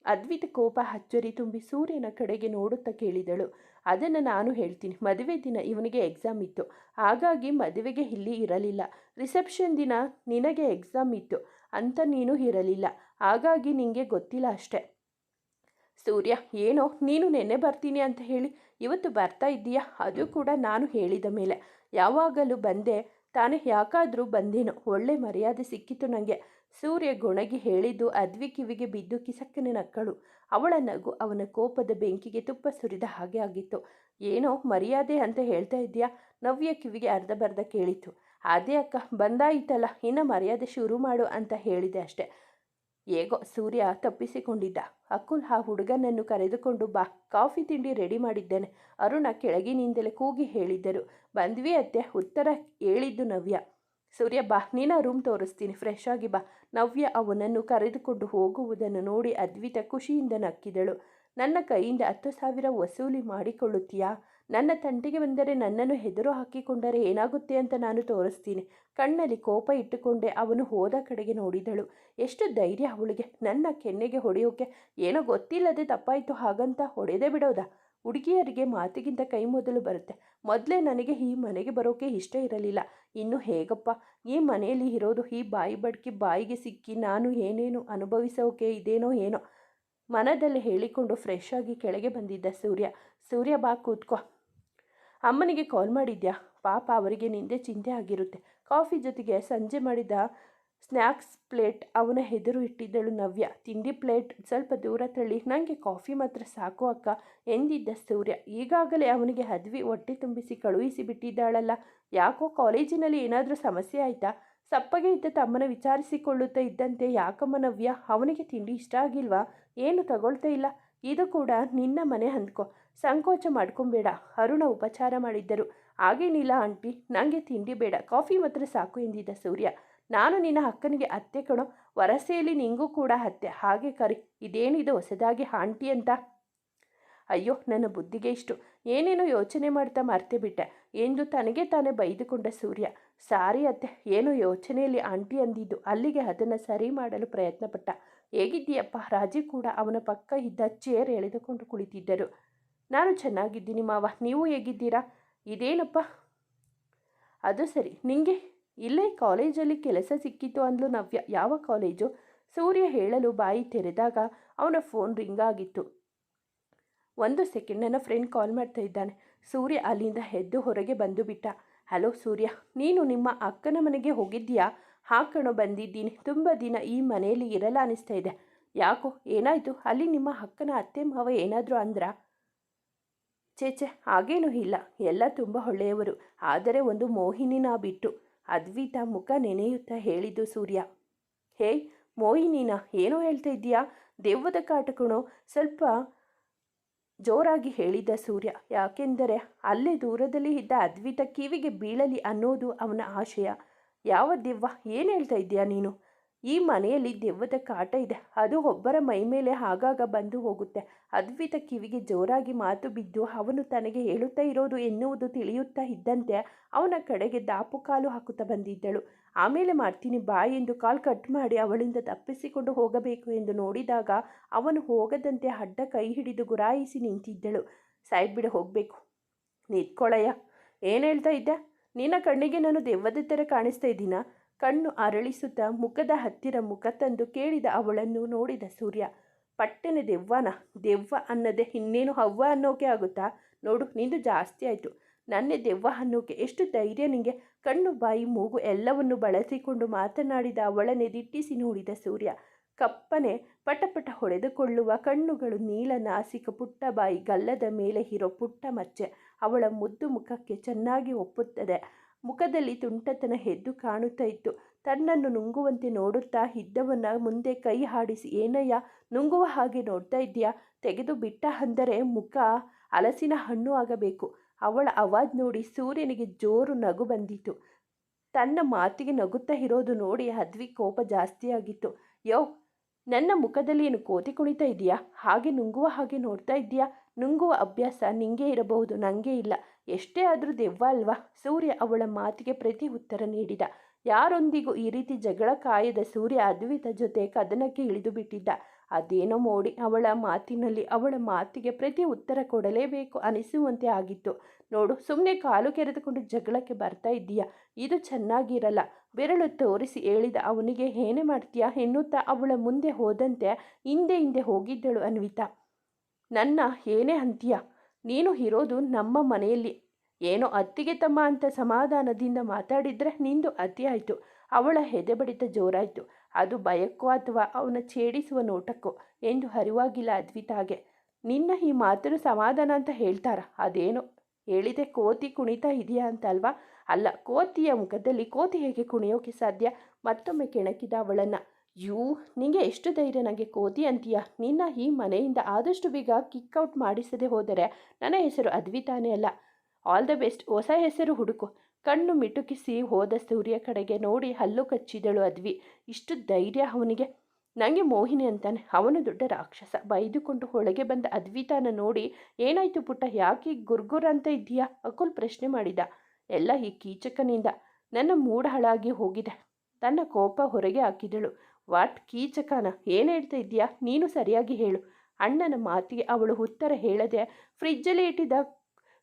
ಅದ್ವಿತ ಕೋಪ ಅಚ್ಚರಿ ತುಂಬಿ ಸೂರ್ಯನ ಕಡೆಗೆ ನೋಡುತ್ತಾ ಕೇಳಿದಳು. ಅದನ್ನು ನಾನು ಹೇಳ್ತೀನಿ. ಮದುವೆ ದಿನ ಇವನಿಗೆ ಎಕ್ಸಾಮ್ ಇತ್ತು, ಹಾಗಾಗಿ ಮದುವೆಗೆ ಇಲ್ಲಿ ಇರಲಿಲ್ಲ. ರಿಸೆಪ್ಷನ್ ದಿನ ನಿನಗೆ ಎಕ್ಸಾಮ್ ಇತ್ತು ಅಂತ ನೀನು ಇರಲಿಲ್ಲ, ಹಾಗಾಗಿ ನಿನಗೆ ಗೊತ್ತಿಲ್ಲ ಅಷ್ಟೆ. ಸೂರ್ಯ, ಏನೋ ನೀನು ನೆನ್ನೆ ಬರ್ತೀನಿ ಅಂತ ಹೇಳಿ ಇವತ್ತು ಬರ್ತಾ ಇದ್ದೀಯಾ? ಅದು ಕೂಡ ನಾನು ಹೇಳಿದ ಮೇಲೆ. ಯಾವಾಗಲೂ ಬಂದೆ ತಾನೇ, ಯಾಕಾದರೂ ಬಂದೇನೋ. ಒಳ್ಳೆ ಮರ್ಯಾದೆ ಸಿಕ್ಕಿತು ನನಗೆ. ಸೂರ್ಯ ಗೊಣಗಿ ಹೇಳಿದ್ದು ಅದ್ವಿ ಕಿವಿಗೆ ಬಿದ್ದು ಕಿಸಕ್ಕನೆ ನಕ್ಕಳು. ಅವಳ ನಗು ಅವನ ಕೋಪದ ಬೆಂಕಿಗೆ ತುಪ್ಪ ಸುರಿದ ಹಾಗೆ ಆಗಿತ್ತು. ಏನೋ ಮರ್ಯಾದೆ ಅಂತ ಹೇಳ್ತಾ ಇದ್ದೀಯಾ? ನವ್ಯ ಕಿವಿಗೆ ಅರ್ಧ ಬರ್ಧ ಕೇಳಿತು. ಅದೇ ಅಕ್ಕ, ಬಂದಾಯಿತಲ್ಲ, ಇನ್ನು ಮರ್ಯಾದೆ ಶುರು ಮಾಡು ಅಂತ ಹೇಳಿದೆ ಅಷ್ಟೆ. ಹೇಗೋ ಸೂರ್ಯ ತಪ್ಪಿಸಿಕೊಂಡಿದ್ದ. ಅಕುಲ್ ಆ ಹುಡುಗನನ್ನು ಕರೆದುಕೊಂಡು ಬಾ, ಕಾಫಿ ತಿಂಡಿ ರೆಡಿ ಮಾಡಿದ್ದೇನೆ, ಅರುಣ ಕೆಳಗಿನಿಂದಲೇ ಕೂಗಿ ಹೇಳಿದ್ದರು. ಬಂದ್ವಿ ಅತ್ತೆ, ಉತ್ತರ ಹೇಳಿದ್ದು ನವ್ಯ. ಸೂರ್ಯ, ಬಾ, ನಿನ್ನ ರೂಮ್ ತೋರಿಸ್ತೀನಿ, ಫ್ರೆಶ್ ಆಗಿ ಬಾ. ನವ್ಯ ಅವನನ್ನು ಕರೆದುಕೊಂಡು ಹೋಗುವುದನ್ನು ನೋಡಿ ಅದ್ವಿತ ಖುಷಿಯಿಂದ ನಕ್ಕಿದಳು. ನನ್ನ ಕೈಯಿಂದ 10,000 ವಸೂಲಿ ಮಾಡಿಕೊಳ್ಳುತ್ತೀಯಾ? ನನ್ನ ತಂಟೆಗೆ ಬಂದರೆ ನನ್ನನ್ನು ಹೆದರು ಹಾಕಿಕೊಂಡರೆ ಏನಾಗುತ್ತೆ ಅಂತ ನಾನು ತೋರಿಸ್ತೀನಿ. ಕಣ್ಣಲ್ಲಿ ಕೋಪ ಇಟ್ಟುಕೊಂಡೆ ಅವನು ಹೋದ ಕಡೆಗೆ ನೋಡಿದಳು. ಎಷ್ಟು ಧೈರ್ಯ ಅವಳಿಗೆ ನನ್ನ ಕೆನ್ನೆಗೆ ಹೊಡೆಯೋಕೆ? ಏನೋ ಗೊತ್ತಿಲ್ಲದೆ ತಪ್ಪಾಯಿತು ಹಾಗಂತ ಹೊಡೆದೇ ಬಿಡೋದಾ? ಹುಡುಗಿಯರಿಗೆ ಮಾತಿಗಿಂತ ಕೈ ಮೊದಲು ಬರುತ್ತೆ. ಮೊದಲೇ ನನಗೆ ಈ ಮನೆಗೆ ಬರೋಕೆ ಇಷ್ಟ ಇರಲಿಲ್ಲ, ಇನ್ನು ಹೇಗಪ್ಪ ಈ ಮನೆಯಲ್ಲಿ ಇರೋದು? ಈ ಬಾಯಿ ಬಡ್ಕಿ ಬಾಯಿಗೆ ಸಿಕ್ಕಿ ನಾನು ಏನೇನು ಅನುಭವಿಸೋಕೆ ಇದೇನೋ ಏನೋ ಮನದಲ್ಲಿ ಹೇಳಿಕೊಂಡು ಫ್ರೆಶ್ ಆಗಿ ಕೆಳಗೆ ಬಂದಿದ್ದ ಸೂರ್ಯ, ಬಾ ಕೂತ್ಕೋ. ಅಮ್ಮನಿಗೆ ಕಾಲ್ ಮಾಡಿದ್ಯಾ? ಪಾಪ ಅವರಿಗೆ ನಿಂದೆ ಚಿಂತೆ ಆಗಿರುತ್ತೆ. ಕಾಫಿ ಜೊತೆಗೆ ಸಂಜೆ ಮಾಡಿದ ಸ್ನ್ಯಾಕ್ಸ್ ಪ್ಲೇಟ್ ಅವನ ಎದುರು ಇಟ್ಟಿದ್ದಳು ನವ್ಯ. ತಿಂಡಿ ಪ್ಲೇಟ್ ಸ್ವಲ್ಪ ದೂರ ತಳ್ಳಿ, ನನಗೆ ಕಾಫಿ ಮಾತ್ರ ಸಾಕು ಅಕ್ಕ ಎಂದಿದ್ದ ಸೂರ್ಯ. ಈಗಾಗಲೇ ಅವನಿಗೆ ಅದ್ವಿ ಹೊಟ್ಟೆ ತುಂಬಿಸಿ ಕಳುಹಿಸಿ ಬಿಟ್ಟಿದ್ದಾಳಲ್ಲ, ಯಾಕೋ ಕಾಲೇಜಿನಲ್ಲಿ ಏನಾದರೂ ಸಮಸ್ಯೆ ಆಯಿತಾ? ಸಪ್ಪಗೆ ಇದ್ದ ತಮ್ಮನ ವಿಚಾರಿಸಿಕೊಳ್ಳುತ್ತಾ ಇದ್ದಂತೆ, ಯಾಕಮ್ಮ ನವ್ಯ, ಅವನಿಗೆ ತಿಂಡಿ ಇಷ್ಟ ಆಗಿಲ್ವಾ? ಏನು ತಗೊಳ್ತಾ ಇಲ್ಲ? ಇದು ಕೂಡ ನಿನ್ನ ಮನೆ ಅಂದ್ಕೋ, ಸಂಕೋಚ ಮಾಡ್ಕೊಬೇಡ. ಅರುಣ ಉಪಚಾರ ಮಾಡಿದ್ದರು. ಹಾಗೇನಿಲ್ಲ ಆಂಟಿ, ನನಗೆ ತಿಂಡಿ ಬೇಡ, ಕಾಫಿ ಮಾತ್ರ ಸಾಕು ಎಂದಿದ್ದ ಸೂರ್ಯ. ನಾನು ನಿನ್ನ ಅಕ್ಕನಿಗೆ ಅತ್ತೆ ಕಣೋ, ವರಸೆಯಲ್ಲಿ ನಿಂಗೂ ಕೂಡ ಅತ್ತೆ, ಹಾಗೆ ಕರಿ. ಇದೇನಿದು ಹೊಸದಾಗಿ ಆಂಟಿ ಅಂತ? ಅಯ್ಯೋ ನನ್ನ ಬುದ್ಧಿಗೆ ಇಷ್ಟು, ಏನೇನೋ ಯೋಚನೆ ಮಾಡ್ತಾ ಮರ್ತೆ ಬಿಟ್ಟೆ ಎಂದು ತನಗೆ ತಾನೇ ಬೈದುಕೊಂಡ ಸೂರ್ಯ. ಸಾರಿ ಅತ್ತೆ, ಏನೋ ಯೋಚನೆಯಲ್ಲಿ ಆಂಟಿ ಅಂದಿದ್ದು, ಅಲ್ಲಿಗೆ ಅದನ್ನು ಸರಿ ಮಾಡಲು ಪ್ರಯತ್ನಪಟ್ಟ. ಹೇಗಿದ್ದೀಯಪ್ಪ? ರಾಜಿ ಕೂಡ ಅವನ ಪಕ್ಕ ಇದ್ದ ಚೇರ್ ಎಳೆದುಕೊಂಡು ಕುಳಿತಿದ್ದರು. ನಾನು ಚೆನ್ನಾಗಿದ್ದೀನಿ ಮಾವ, ನೀವು ಹೇಗಿದ್ದೀರಾ? ಇದೇನಪ್ಪ? ಅದು ಸರಿ, ನಿಂಗೆ ಇಲ್ಲೇ ಕಾಲೇಜಲ್ಲಿ ಕೆಲಸ ಸಿಕ್ಕಿತು ಅಂದ್ಲು ನವ್ಯ. ಯಾವ ಕಾಲೇಜು? ಸೂರ್ಯ ಹೇಳಲು ಬಾಯಿ ತೆರೆದಾಗ ಅವನ ಫೋನ್ ರಿಂಗ್ ಆಗಿತ್ತು. 1 ಸೆಕೆಂಡ್, ನನ್ನ ಫ್ರೆಂಡ್ ಕಾಲ್ ಮಾಡ್ತಾ ಇದ್ದಾನೆ. ಸೂರ್ಯ ಅಲ್ಲಿಂದ ಎದ್ದು ಹೊರಗೆ ಬಂದು ಬಿಟ್ಟ. ಹಲೋ ಸೂರ್ಯ, ನೀನು ನಿಮ್ಮ ಅಕ್ಕನ ಮನೆಗೆ ಹೋಗಿದ್ದೀಯಾ? ಹಾಕಣೋ ಬಂದಿದ್ದೀನಿ. ತುಂಬ ದಿನ ಈ ಮನೆಯಲ್ಲಿ ಇರಲ್ಲ ಅನಿಸ್ತಾ ಇದೆ. ಯಾಕೋ, ಏನಾಯಿತು? ಅಲ್ಲಿ ನಿಮ್ಮ ಅಕ್ಕನ ಅತ್ತೆ ಮಾವ ಏನಾದರೂ ಅಂದ್ರಾ? ಚೇಚೆ, ಹಾಗೇನೂ ಇಲ್ಲ. ಎಲ್ಲ ತುಂಬ ಒಳ್ಳೆಯವರು. ಆದರೆ ಒಂದು ಮೋಹಿನಿನ ಬಿಟ್ಟು, ಅದ್ವಿತಾ ಮುಖ ನೆನೆಯುತ್ತಾ ಹೇಳಿದ್ದು ಸೂರ್ಯ. ಹೇಯ್, ಮೋಹಿನಿನ ಏನೋ ಹೇಳ್ತಾ ಇದ್ದೀಯಾ? ದೆವ್ವದ ಕಾಟ ಕಣೋ. ಸ್ವಲ್ಪ ಜೋರಾಗಿ ಹೇಳಿದ ಸೂರ್ಯ. ಯಾಕೆಂದರೆ ಅಲ್ಲೇ ದೂರದಲ್ಲಿ ಇದ್ದ ಅದ್ವಿತ ಕಿವಿಗೆ ಬೀಳಲಿ ಅನ್ನೋದು ಅವನ ಆಶಯ. ಯಾವ ದೆವ್ವ? ಏನು ಹೇಳ್ತಾ ಇದ್ದೀಯಾ ನೀನು? ಈ ಮನೆಯಲ್ಲಿ ದೆವ್ವದ ಕಾಟ ಇದೆ. ಅದು ಒಬ್ಬರ ಮೈ ಮೇಲೆ ಆಗಾಗ ಬಂದು ಹೋಗುತ್ತೆ. ಅದ್ವಿತ ಕಿವಿಗೆ ಜೋರಾಗಿ ಮಾತು ಬಿದ್ದು ಅವನು ತನಗೆ ಹೇಳುತ್ತಾ ಇರೋದು ಎನ್ನುವುದು ತಿಳಿಯುತ್ತಾ ಇದ್ದಂತೆ ಅವನ ಕಡೆಗೆ ದಾಪು ಕಾಲು ಹಾಕುತ್ತಾ ಬಂದಿದ್ದಳು. ಆಮೇಲೆ ಮಾಡ್ತೀನಿ ಬಾಯ್ ಎಂದು ಕಾಲ್ ಕಟ್ ಮಾಡಿ ಅವಳಿಂದ ತಪ್ಪಿಸಿಕೊಂಡು ಹೋಗಬೇಕು ಎಂದು ನೋಡಿದಾಗ ಅವನು ಹೋಗದಂತೆ ಅಡ್ಡ ಕೈ ಹಿಡಿದು ಗುರಾಯಿಸಿ ನಿಂತಿದ್ದಳು. ಸೈಡ್ ಬಿಡ, ಹೋಗಬೇಕು. ನಿಂತ್ಕೊಳ್ಳಯ್ಯ. ಏನು ಹೇಳ್ತಾ ಇದ್ದೆ? ನಿನ್ನ ಕಣ್ಣಿಗೆ ನಾನು ದೆವ್ವದ ಥರ ಕಾಣಿಸ್ತಾ ಇದ್ದೀನಾ? ಕಣ್ಣು ಅರಳಿಸುತ್ತಾ ಮುಖದ ಹತ್ತಿರ ಮುಖ ತಂದು ಕೇಳಿದ ಅವಳನ್ನು ನೋಡಿದ ಸೂರ್ಯ. ಪಟ್ಟನೆ ದೆವ್ವನ? ದೆವ್ವ ಅನ್ನದೆ ಇನ್ನೇನು ಅವ್ವ ಅನ್ನೋಕೆ ಆಗುತ್ತಾ? ನೋಡು, ನಿಂದು ಜಾಸ್ತಿ ಆಯಿತು. ನನ್ನೇ ದೆವ್ವ ಅನ್ನೋಕೆ ಎಷ್ಟು ಧೈರ್ಯ ನಿಂಗೆ? ಕಣ್ಣು ಬಾಯಿ ಮೂಗು ಎಲ್ಲವನ್ನು ಬಳಸಿಕೊಂಡು ಮಾತನಾಡಿದ ಅವಳನ್ನೇ ದಿಟ್ಟಿಸಿ ನೋಡಿದ ಸೂರ್ಯ. ಕಪ್ಪನೆ ಪಟಪಟ ಹೊಡೆದುಕೊಳ್ಳುವ ಕಣ್ಣುಗಳು, ನೀಲ ನಾಸಿಕ, ಪುಟ್ಟ ಬಾಯಿ, ಗಲ್ಲದ ಮೇಲೆ ಇರೋ ಪುಟ್ಟ ಮಚ್ಚೆ ಅವಳ ಮುದ್ದು ಮುಖಕ್ಕೆ ಚೆನ್ನಾಗಿ ಒಪ್ಪುತ್ತದೆ. ಮುಖದಲ್ಲಿ ತುಂಟತನ ಎದ್ದು ಕಾಣುತ್ತಾ ಇತ್ತು. ತನ್ನನ್ನು ನುಂಗುವಂತೆ ನೋಡುತ್ತಾ ಇದ್ದವನ ಮುಂದೆ ಕೈ ಹಾಡಿಸಿ, ಏನಯ್ಯ ನುಂಗುವ ಹಾಗೆ ನೋಡ್ತಾ ಇದ್ದೀಯಾ? ತೆಗೆದು ಬಿಟ್ಟ ಅಂದರೆ ಮುಖ ಹಲಸಿನ ಹಣ್ಣು ಆಗಬೇಕು. ಅವಳ ಆವಾಜ್ ನೋಡಿ ಸೂರ್ಯನಿಗೆ ಜೋರು ನಗು ಬಂದಿತು. ತನ್ನ ಮಾತಿಗೆ ನಗುತ್ತಾ ಇರೋದು ನೋಡಿ ಅದ್ವಿ ಕೋಪ ಜಾಸ್ತಿಯಾಗಿತ್ತು. ಯೋ, ನನ್ನ ಮುಖದಲ್ಲಿ ಏನು ಕೋತಿ ಕುಣಿತಾ ಇದೆಯಾ? ಹಾಗೆ ನುಂಗುವ ಹಾಗೆ ನೋಡ್ತಾ ಇದ್ದೀಯಾ? ನುಂಗುವ ಅಭ್ಯಾಸ ನಿಂಗೆ ಇರಬಹುದು, ನನಗೆ ಇಲ್ಲ. ಎಷ್ಟೇ ಆದರೂ ದೆವ್ವ ಅಲ್ವಾ? ಸೂರ್ಯ ಅವಳ ಮಾತಿಗೆ ಪ್ರತಿ ಉತ್ತರ ನೀಡಿದ. ಯಾರೊಂದಿಗೂ ಈ ರೀತಿ ಜಗಳ ಕಾಯದ ಸೂರ್ಯ ಅದ್ವಿತ ಜೊತೆ ಕದನಕ್ಕೆ ಇಳಿದು ಬಿಟ್ಟಿದ್ದ. ಅದೇನೋ ಮೋಡಿ ಅವಳ ಮಾತಿನಲ್ಲಿ. ಅವಳ ಮಾತಿಗೆ ಪ್ರತಿ ಉತ್ತರ ಕೊಡಲೇಬೇಕು ಅನಿಸುವಂತೆ ಆಗಿತ್ತು. ನೋಡು, ಸುಮ್ಮನೆ ಕಾಲು ಕೆರೆದುಕೊಂಡು ಜಗಳಕ್ಕೆ ಬರ್ತಾ ಇದ್ದೀಯಾ? ಇದು ಚೆನ್ನಾಗಿರಲ್ಲ. ಬೆರಳು ತೋರಿಸಿ ಹೇಳಿದ ಅವನಿಗೆ. ಏನೇ ಮಾಡ್ತೀಯಾ ಎನ್ನುತ್ತಾ ಅವಳ ಮುಂದೆ ಹೋದಂತೆ ಹಿಂದೆ ಹಿಂದೆ ಹೋಗಿದ್ದಳು ಅನ್ವಿತಾ. ನನ್ನ ಏನೇ ಅಂತೀಯ? ನೀನು ಇರೋದು ನಮ್ಮ ಮನೆಯಲ್ಲಿ. ಏನೋ ಅತ್ತಿಗೆ ತಮ್ಮ ಅಂತ ಸಮಾಧಾನದಿಂದ ಮಾತಾಡಿದರೆ ನಿಂದು ಅತಿ ಆಯಿತು. ಅವಳ ಎದೆಬಡಿತ ಜೋರಾಯಿತು. ಅದು ಭಯಕ್ಕೋ ಅಥವಾ ಅವನ ಛೇಡಿಸುವ ನೋಟಕ್ಕೋ ಎಂದು ಅರಿವಾಗಿಲ್ಲ ಅದ್ವಿತಾಗೆ. ನಿನ್ನ ಈ ಮಾತನ್ನು ಸಮಾಧಾನ ಅಂತ ಹೇಳ್ತಾರ? ಅದೇನೋ ಹೇಳಿದೆ, ಕೋತಿ ಕುಣಿತಾ ಇದೆಯಾ ಅಂತ ಅಲ್ವಾ? ಅಲ್ಲ, ಕೋತಿಯ ಮುಖದಲ್ಲಿ ಕೋತಿ ಹೇಗೆ ಕುಣಿಯೋಕೆ ಸಾಧ್ಯ? ಮತ್ತೊಮ್ಮೆ ಕೆಣಕಿದ ಅವಳನ್ನು. ನಿಂಗೆ ಎಷ್ಟು ಧೈರ್ಯ ನನಗೆ ಕೋತಿ ಅಂತೀಯ? ನಿನ್ನ ಈ ಮನೆಯಿಂದ ಆದಷ್ಟು ಬೇಗ ಕಿಕ್ಔಟ್ ಮಾಡಿಸದೆ ಹೋದರೆ ನನ್ನ ಹೆಸರು ಅದ್ವಿತಾನೇ ಅಲ್ಲ. All the best. ಹೊಸ ಹೆಸರು ಹುಡುಕು. ಕಣ್ಣು ಮಿಟುಕಿಸಿ ಹೋದ ಸೂರ್ಯ ಕಡೆಗೆ ನೋಡಿ ಹಲ್ಲು ಕಚ್ಚಿದಳು ಅದ್ವಿ. ಇಷ್ಟು ಧೈರ್ಯ ಅವನಿಗೆ? ನನಗೆ ಮೋಹಿನಿ ಅಂತಾನೆ. ಅವನು ದೊಡ್ಡ ರಾಕ್ಷಸ. ಬೈದುಕೊಂಡು ಒಳಗೆ ಬಂದ ಅದ್ವಿತಾನ ನೋಡಿ, ಏನಾಯ್ತು ಪುಟ್ಟ, ಯಾಕೆ ಗುರ್ಗುರ್ ಅಂತ ಇದ್ದೀಯಾ? ಅಕುಲ್ ಪ್ರಶ್ನೆ ಮಾಡಿದ. ಎಲ್ಲ ಈ ಕೀಚಕನಿಂದ ನನ್ನ ಮೂಡ ಹಾಳಾಗಿ ಹೋಗಿದೆ. ತನ್ನ ಕೋಪ ಹೊರಗೆ ಹಾಕಿದಳು. ವಾಟ್ ಕೀಚಕನ? ಏನು ಹೇಳ್ತಾ ಇದ್ದೀಯಾ? ನೀನು ಸರಿಯಾಗಿ ಹೇಳು. ಅಣ್ಣನ ಮಾತಿಗೆ ಅವಳು ಉತ್ತರ ಹೇಳದೆ ಫ್ರಿಜ್ಜಲ್ಲಿ ಇಟ್ಟಿದ್ದ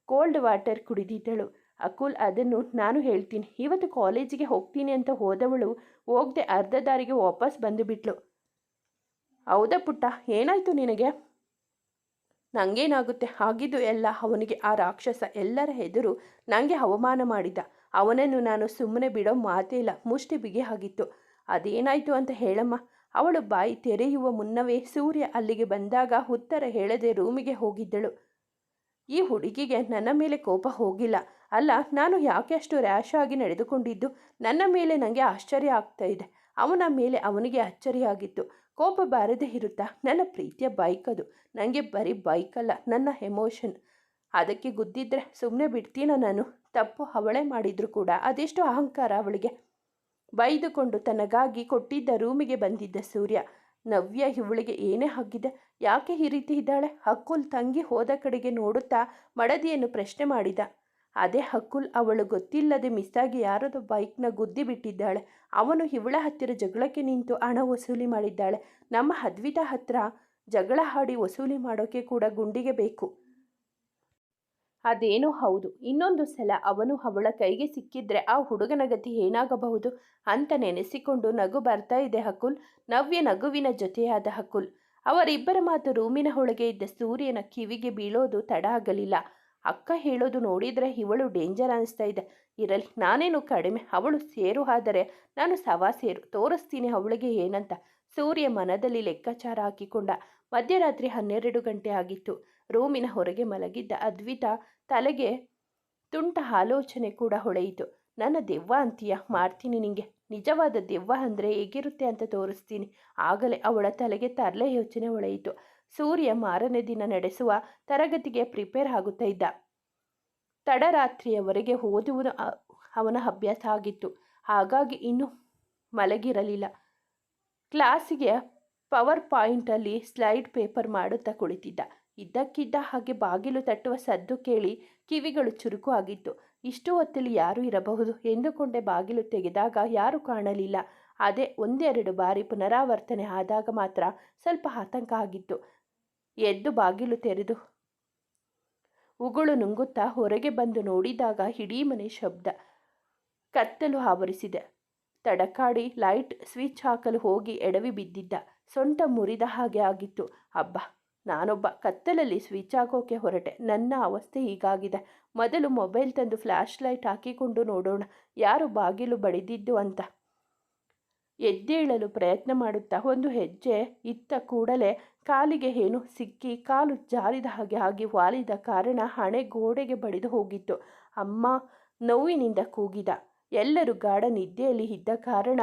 ಕೋಲ್ಡ್ ವಾಟರ್ ಕುಡಿದಿದ್ದಳು. ಅಕುಲ್, ಅದನ್ನು ನಾನು ಹೇಳ್ತೀನಿ. ಇವತ್ತು ಕಾಲೇಜಿಗೆ ಹೋಗ್ತೀನಿ ಅಂತ ಹೋದವಳು ಹೋಗದೆ ಅರ್ಧ ದಾರಿಗೆ ವಾಪಸ್ ಬಂದು ಬಿಟ್ಲು. ಹೌದಾ ಪುಟ್ಟ, ಏನಾಯಿತು ನಿನಗೆ? ನನಗೇನಾಗುತ್ತೆ? ಆಗಿದ್ದು ಎಲ್ಲ ಅವನಿಗೆ. ಆ ರಾಕ್ಷಸ ಎಲ್ಲರ ಎದುರು ನನಗೆ ಅವಮಾನ ಮಾಡಿದ್ದ. ಅವನನ್ನು ನಾನು ಸುಮ್ಮನೆ ಬಿಡೋ ಮಾತೇ ಇಲ್ಲ. ಮುಷ್ಟಿ ಬಿಗಿ ಆಗಿತ್ತು. ಅದೇನಾಯಿತು ಅಂತ ಹೇಳಮ್ಮ. ಅವಳು ಬಾಯಿ ತೆರೆಯುವ ಮುನ್ನವೇ ಸೂರ್ಯ ಅಲ್ಲಿಗೆ ಬಂದಾಗ ಉತ್ತರ ಹೇಳದೆ ರೂಮಿಗೆ ಹೋಗಿದ್ದಳು. ಈ ಹುಡುಗಿಗೆ ನನ್ನ ಮೇಲೆ ಕೋಪ ಹೋಗಿಲ್ಲ ಅಲ್ಲ? ನಾನು ಯಾಕೆ ಅಷ್ಟು ರ್ಯಾಶ್ ಆಗಿ ನಡೆದುಕೊಂಡಿದ್ದು? ನನ್ನ ಮೇಲೆ ನನಗೆ ಆಶ್ಚರ್ಯ ಆಗ್ತಾ ಇದೆ. ಅವನ ಮೇಲೆ ಅವನಿಗೆ ಅಚ್ಚರಿ ಆಗಿತ್ತು. ಕೋಪ ಬಾರದೇ ಇರುತ್ತಾ? ನನ್ನ ಪ್ರೀತಿಯ ಬೈಕ್ ಅದು. ನನಗೆ ಬರೀ ಬೈಕಲ್ಲ, ನನ್ನ ಎಮೋಷನ್. ಅದಕ್ಕೆ ಗುದ್ದಿದ್ರೆ ಸುಮ್ಮನೆ ಬಿಡ್ತೀನ ನಾನು? ತಪ್ಪು ಅವಳೇ ಮಾಡಿದ್ರು ಕೂಡ ಅದೆಷ್ಟು ಅಹಂಕಾರ ಅವಳಿಗೆ. ಬೈದುಕೊಂಡು ತನಗಾಗಿ ಕೊಟ್ಟಿದ್ದ ರೂಮಿಗೆ ಬಂದಿದ್ದ ಸೂರ್ಯ. ನವ್ಯ ಇವಳಿಗೆ ಏನೇ ಆಗಿದೆ? ಯಾಕೆ ಈ ರೀತಿ ಇದ್ದಾಳೆ? ಅಕುಲ್ ತಂಗಿ ಹೋದ ಕಡೆಗೆ ನೋಡುತ್ತಾ ಮಡದಿಯನ್ನು ಪ್ರಶ್ನೆ ಮಾಡಿದ. ಅದೇ ಅಕುಲ್, ಅವಳು ಗೊತ್ತಿಲ್ಲದೆ ಮಿಸ್ಸಾಗಿ ಯಾರದೋ ಬೈಕ್ನ ಗುದ್ದಿ ಬಿಟ್ಟಿದ್ದಾಳೆ. ಅವನು ಇವಳ ಹತ್ತಿರ ಜಗಳಕ್ಕೆ ನಿಂತು ಹಣ ವಸೂಲಿ ಮಾಡಿದ್ದಾಳೆ. ನಮ್ಮ ಅದ್ವಿತಾ ಹತ್ರ ಜಗಳ ಆಡಿ ವಸೂಲಿ ಮಾಡೋಕ್ಕೆ ಕೂಡ ಗುಂಡಿಗೆ ಬೇಕು. ಅದೇನೋ ಹೌದು. ಇನ್ನೊಂದು ಸಲ ಅವನು ಅವಳ ಕೈಗೆ ಸಿಕ್ಕಿದ್ರೆ ಆ ಹುಡುಗನ ಗತಿ ಏನಾಗಬಹುದು ಅಂತ ನೆನೆಸಿಕೊಂಡು ನಗು ಬರ್ತಾ ಇದೆ ಅಕುಲ್. ನವ್ಯ ನಗುವಿನ ಜೊತೆಯಾದ ಅಕುಲ್. ಅವರಿಬ್ಬರ ಮಾತು ರೂಮಿನ ಒಳಗೆ ಇದ್ದ ಸೂರ್ಯನ ಕಿವಿಗೆ ಬೀಳೋದು ತಡ ಆಗಲಿಲ್ಲ. ಅಕ್ಕ ಹೇಳೋದು ನೋಡಿದರೆ ಇವಳು ಡೇಂಜರ್ ಅನಿಸ್ತಾ ಇದೆ. ಇರಲಿ, ನಾನೇನು ಕಡಿಮೆ. ಅವಳು ಸೇರು ಆದರೆ ನಾನು ಸವಾ ಸೇರು. ತೋರಿಸ್ತೀನಿ ಅವಳಿಗೆ ಏನಂತ. ಸೂರ್ಯ ಮನದಲ್ಲಿ ಲೆಕ್ಕಾಚಾರ ಹಾಕಿಕೊಂಡ. ಮಧ್ಯರಾತ್ರಿ 12 ಗಂಟೆ ಆಗಿತ್ತು. ರೂಮಿನ ಹೊರಗೆ ಮಲಗಿದ್ದ ಅದ್ವಿತಾ ತಲೆಗೆ ತುಂಟ ಆಲೋಚನೆ ಕೂಡ ಹೊಳೆಯಿತು. ನನ್ನ ದೆವ್ವ ಅಂತೀಯ, ಮಾಡ್ತೀನಿ ನಿಂಗೆ. ನಿಜವಾದ ದೆವ್ವ ಅಂದರೆ ಹೇಗಿರುತ್ತೆ ಅಂತ ತೋರಿಸ್ತೀನಿ. ಆಗಲೇ ಅವಳ ತಲೆಗೆ ತರಲೆ ಯೋಚನೆ ಹೊಳೆಯಿತು. ಸೂರ್ಯ ಮಾರನೇ ದಿನ ನಡೆಸುವ ತರಗತಿಗೆ ಪ್ರಿಪೇರ್ ಆಗುತ್ತಾ ಇದ್ದ. ತಡರಾತ್ರಿಯವರೆಗೆ ಓದುವುದು ಅವನ ಅಭ್ಯಾಸ ಆಗಿತ್ತು. ಹಾಗಾಗಿ ಇನ್ನೂ ಮಲಗಿರಲಿಲ್ಲ. ಕ್ಲಾಸಿಗೆ ಪವರ್ ಪಾಯಿಂಟಲ್ಲಿ ಸ್ಲೈಡ್ ಪೇಪರ್ ಮಾಡುತ್ತಾ ಕುಳಿತಿದ್ದ. ಇದ್ದಕ್ಕಿದ್ದ ಹಾಗೆ ಬಾಗಿಲು ತಟ್ಟುವ ಸದ್ದು ಕೇಳಿ ಕಿವಿಗಳು ಚುರುಕು ಆಗಿತ್ತು. ಇಷ್ಟು ಹೊತ್ತಲ್ಲಿ ಯಾರು ಇರಬಹುದು ಎಂದುಕೊಂಡೆ. ಬಾಗಿಲು ತೆಗೆದಾಗ ಯಾರೂ ಕಾಣಲಿಲ್ಲ. ಅದೇ ಒಂದೆರಡು ಬಾರಿ ಪುನರಾವರ್ತನೆ ಆದಾಗ ಮಾತ್ರ ಸ್ವಲ್ಪ ಆತಂಕ ಆಗಿತ್ತು. ಎದ್ದು ಬಾಗಿಲು ತೆರೆದು ಉಗುಳು ನುಂಗುತ್ತಾ ಹೊರಗೆ ಬಂದು ನೋಡಿದಾಗ ಇಡೀ ಮನೆ ಶಬ್ದ, ಕತ್ತಲು ಆವರಿಸಿದೆ. ತಡಕಾಡಿ ಲೈಟ್ ಸ್ವಿಚ್ ಹಾಕಲು ಹೋಗಿ ಎಡವಿ ಬಿದ್ದಿದ್ದ. ಸೊಂಟ ಮುರಿದ ಹಾಗೆ ಆಗಿತ್ತು. ಅಬ್ಬ, ನಾನೊಬ್ಬ ಕತ್ತಲಲ್ಲಿ ಸ್ವಿಚ್ ಹಾಕೋಕೆ ಹೊರಟೆ. ನನ್ನ ಅವಸ್ಥೆ ಹೀಗಾಗಿದೆ. ಮೊದಲು ಮೊಬೈಲ್ ತಂದು ಫ್ಲ್ಯಾಶ್ ಲೈಟ್ ಹಾಕಿಕೊಂಡು ನೋಡೋಣ ಯಾರು ಬಾಗಿಲು ಬಡಿದಿದ್ದು ಅಂತ. ಎದ್ದೇಳಲು ಪ್ರಯತ್ನ ಮಾಡುತ್ತಾ ಒಂದು ಹೆಜ್ಜೆ ಇತ್ತ ಕೂಡಲೇ ಕಾಲಿಗೆ ಏನೋ ಸಿಕ್ಕಿ ಕಾಲು ಜಾರಿದ ಹಾಗೆ ಆಗಿ ವಾಲಿದ ಕಾರಣ ಹಣೆ ಗೋಡೆಗೆ ಬಡಿದು ಹೋಗಿತ್ತು. ಅಮ್ಮ ನೋವಿನಿಂದ ಕೂಗಿದ. ಎಲ್ಲರೂ ಗಾಢ ನಿದ್ದೆಯಲ್ಲಿ ಇದ್ದ ಕಾರಣ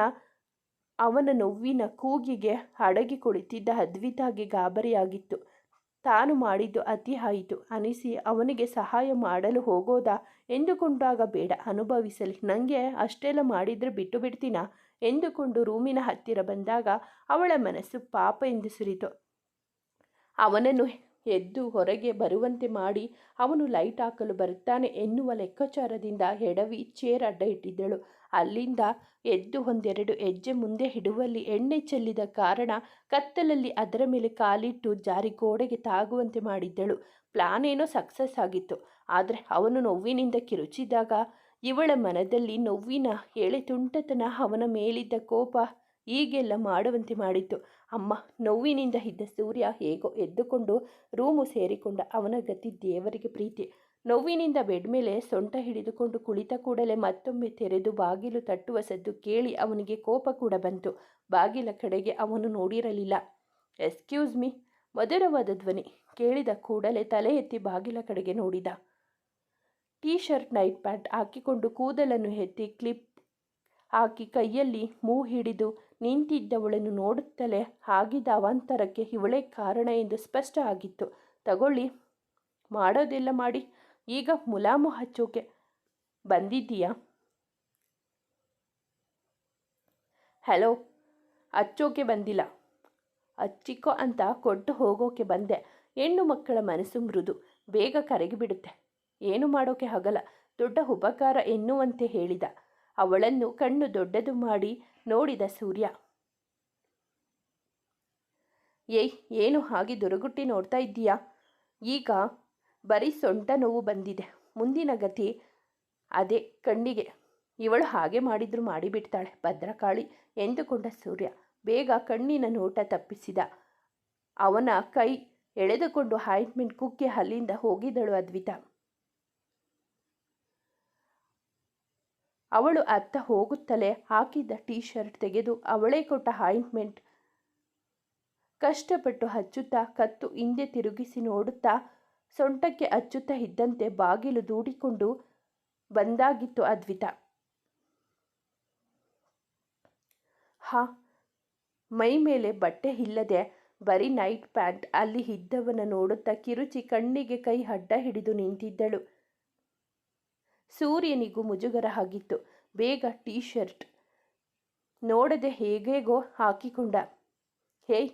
ಅವನ ನೋವಿನ ಕೂಗಿಗೆ ಅಡಗಿ ಕುಳಿತಿದ್ದ ಅದ್ವಿತಾಗೆ ಗಾಬರಿಯಾಗಿತ್ತು. ತಾನು ಮಾಡಿದ್ದು ಅತಿ ಆಯಿತು ಅನಿಸಿ ಅವನಿಗೆ ಸಹಾಯ ಮಾಡಲು ಹೋಗೋದಾ ಎಂದುಕೊಂಡಾಗ ಬೇಡ, ಅನುಭವಿಸಲಿ, ನನಗೆ ಅಷ್ಟೆಲ್ಲ ಮಾಡಿದರೆ ಬಿಟ್ಟು ಬಿಡ್ತೀನಾ ಎಂದುಕೊಂಡು ರೂಮಿನ ಹತ್ತಿರ ಬಂದಾಗ ಅವಳ ಮನಸ್ಸು ಪಾಪ ಎಂದು ಸುರಿತು. ಅವನನ್ನು ಎದ್ದು ಹೊರಗೆ ಬರುವಂತೆ ಮಾಡಿ ಅವನು ಲೈಟ್ ಹಾಕಲು ಬರುತ್ತಾನೆ ಎನ್ನುವ ಲೆಕ್ಕಾಚಾರದಿಂದ ಎಡವಿ ಚೇರ್ ಅಡ್ಡ ಇಟ್ಟಿದ್ದಳು. ಅಲ್ಲಿಂದ ಎದ್ದು ಒಂದೆರಡು ಹೆಜ್ಜೆ ಮುಂದೆ ಇಡುವಲ್ಲಿ ಎಣ್ಣೆ ಚೆಲ್ಲಿದ ಕಾರಣ ಕತ್ತಲಲ್ಲಿ ಅದರ ಮೇಲೆ ಕಾಲಿಟ್ಟು ಜಾರಿ ಗೋಡೆಗೆ ತಾಗುವಂತೆ ಮಾಡಿದ್ದಳು. ಪ್ಲಾನ್ ಏನೋ ಸಕ್ಸಸ್ ಆಗಿತ್ತು. ಆದರೆ ಅವನು ನೋವಿನಿಂದ ಕಿರುಚಿದಾಗ ಇವಳ ಮನದಲ್ಲಿ ನೋವಿನ ಎಳೆತುಂಟತನ ಅವನ ಮೇಲಿದ್ದ ಕೋಪ ಹೀಗೆಲ್ಲ ಮಾಡುವಂತೆ ಮಾಡಿತ್ತು. ಅಮ್ಮ ನೋವಿನಿಂದ ಇದ್ದ ಸೂರ್ಯ ಹೇಗೋ ಎದ್ದುಕೊಂಡು ರೂಮು ಸೇರಿಕೊಂಡ. ಅವನ ಗತಿ ದೇವರಿಗೆ ಪ್ರೀತಿ. ನೋವಿನಿಂದ ಬೆಡ್ ಮೇಲೆ ಸೊಂಟ ಹಿಡಿದುಕೊಂಡು ಕುಳಿತ ಕೂಡಲೇ ಮತ್ತೊಮ್ಮೆ ತೆರೆದು ಬಾಗಿಲು ತಟ್ಟುವ ಸದ್ದು ಕೇಳಿ ಅವನಿಗೆ ಕೋಪ ಕೂಡ ಬಂತು. ಬಾಗಿಲ ಕಡೆಗೆ ಅವನು ನೋಡಿರಲಿಲ್ಲ. ಎಕ್ಸ್ಕ್ಯೂಸ್ ಮೀ, ಮಧುರವಾದ ಧ್ವನಿ ಕೇಳಿದ ಕೂಡಲೇ ತಲೆ ಎತ್ತಿ ಬಾಗಿಲ ಕಡೆಗೆ ನೋಡಿದ. ಟೀ ಶರ್ಟ್ ನೈಟ್ ಪ್ಯಾಂಟ್ ಹಾಕಿಕೊಂಡು ಕೂದಲನ್ನು ಎತ್ತಿ ಕ್ಲಿಪ್ ಹಾಕಿ ಕೈಯಲ್ಲಿ ಮೂ ಹಿಡಿದು ನಿಂತಿದ್ದವಳನ್ನು ನೋಡುತ್ತಲೇ ಆಗಿದ್ದ ಅವಾಂತರಕ್ಕೆ ಇವಳೇ ಕಾರಣ ಎಂದು ಸ್ಪಷ್ಟ ಆಗಿತ್ತು. ತಗೊಳ್ಳಿ, ಮಾಡೋದೆಲ್ಲ ಮಾಡಿ ಈಗ ಮುಲಾಮು ಹಚ್ಚೋಕೆ ಬಂದಿದ್ದೀಯಾ? ಹಲೋ, ಹಚ್ಚೋಕೆ ಬಂದಿಲ್ಲ, ಹಚ್ಚಿಕೋ ಅಂತ ಕೊಟ್ಟು ಹೋಗೋಕೆ ಬಂದೆ. ಹೆಣ್ಣು ಮಕ್ಕಳ ಮನಸ್ಸು ಮೃದು, ಬೇಗ ಕರಗಿಬಿಡುತ್ತೆ. ಏನು ಮಾಡೋಕೆ ಆಗಲ್ಲ, ದೊಡ್ಡ ಉಪಕಾರ ಎನ್ನುವಂತೆ ಹೇಳಿದ. ಅವಳನ್ನು ಕಣ್ಣು ದೊಡ್ಡದು ಮಾಡಿ ನೋಡಿದ ಸೂರ್ಯ. ಏಯ್, ಏನು ಹಾಗೆ ದುರುಗುಟ್ಟಿ ನೋಡ್ತಾ ಇದ್ದೀಯಾ? ಈಗ ಬರೀ ಸೊಂಟ ನೋವು ಬಂದಿದೆ, ಮುಂದಿನ ಗತಿ ಅದೇ ಕಣ್ಣಿಗೆ. ಇವಳು ಹಾಗೆ ಮಾಡಿದ್ರು ಮಾಡಿಬಿಡ್ತಾಳೆ ಭದ್ರಕಾಳಿ ಎಂದುಕೊಂಡ ಸೂರ್ಯ ಬೇಗ ಕಣ್ಣಿನ ನೋಟ ತಪ್ಪಿಸಿದ. ಅವನ ಕೈ ಎಳೆದುಕೊಂಡು ಆಯಿಂಟ್ಮೆಂಟ್ ಕುಕ್ಕೆ ಅಲ್ಲಿಂದ ಹೋಗಿದ್ದಳು ಅದ್ವಿತಾ. ಅವಳು ಅತ್ತ ಹೋಗುತ್ತಲೇ ಹಾಕಿದ್ದ ಟೀ ಶರ್ಟ್ ತೆಗೆದು ಅವಳೇ ಕೊಟ್ಟ ಆಯಿಂಟ್ಮೆಂಟ್ ಕಷ್ಟಪಟ್ಟು ಹಚ್ಚುತ್ತಾ ಕತ್ತು ಹಿಂದೆ ತಿರುಗಿಸಿ ನೋಡುತ್ತಾ ಸೊಂಟಕ್ಕೆ ಹಚ್ಚುತ್ತಾ ಇದ್ದಂತೆ ಬಾಗಿಲು ದೂಡಿಕೊಂಡು ಬಂದಾಗಿತ್ತು ಅದ್ವಿತಾ. ಮೈ ಮೇಲೆ ಬಟ್ಟೆ ಇಲ್ಲದೆ ಬರೀ ನೈಟ್ ಪ್ಯಾಂಟ್ ಅಲ್ಲಿ ಇದ್ದವನ ನೋಡುತ್ತಾ ಕಿರುಚಿ ಕಣ್ಣಿಗೆ ಕೈ ಅಡ್ಡ ಹಿಡಿದು ನಿಂತಿದ್ದಳು. ಸೂರ್ಯನಿಗೂ ಮುಜುಗರ ಆಗಿತ್ತು. ಬೇಗ ಟೀ ಶರ್ಟ್ ನೋಡದೆ ಹೇಗೇಗೋ ಹಾಕಿಕೊಂಡ. ಹೇಯ್,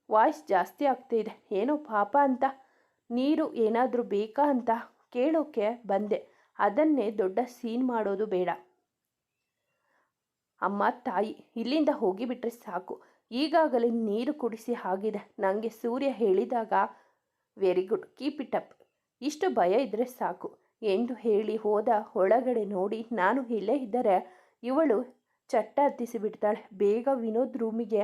ವಾಯ್ಸ್ ಜಾಸ್ತಿ ಆಗ್ತಾಯಿದೆ, ಏನೋ ಪಾಪ ಅಂತ. ನೀರು ಏನಾದರೂ ಬೇಕಾ ಅಂತ ಕೇಳೋಕೆ ಬಂದೆ, ಅದನ್ನೇ ದೊಡ್ಡ ಸೀನ್ ಮಾಡೋದು ಬೇಡ. ಅಮ್ಮ ತಾಯಿ, ಇಲ್ಲಿಂದ ಹೋಗಿಬಿಟ್ರೆ ಸಾಕು. ಈಗಾಗಲೇ ನೀರು ಕುಡಿಸಿ ಆಗಿದೆ ನನಗೆ ಸೂರ್ಯ ಹೇಳಿದಾಗ. Very good, keep it up. ಇಷ್ಟು ಭಯ ಇದ್ದರೆ ಸಾಕು ಎಂದು ಹೇಳಿ ಹೋದ. ಒಳಗಡೆ ನೋಡಿ ನಾನು ಇಲ್ಲೇ ಇದ್ದರೆ ಇವಳು ಚಟ್ಟ ಹತ್ತಿಸಿಬಿಡ್ತಾಳೆ. ಬೇಗ ವಿನೋದ್ ರೂಮಿಗೆ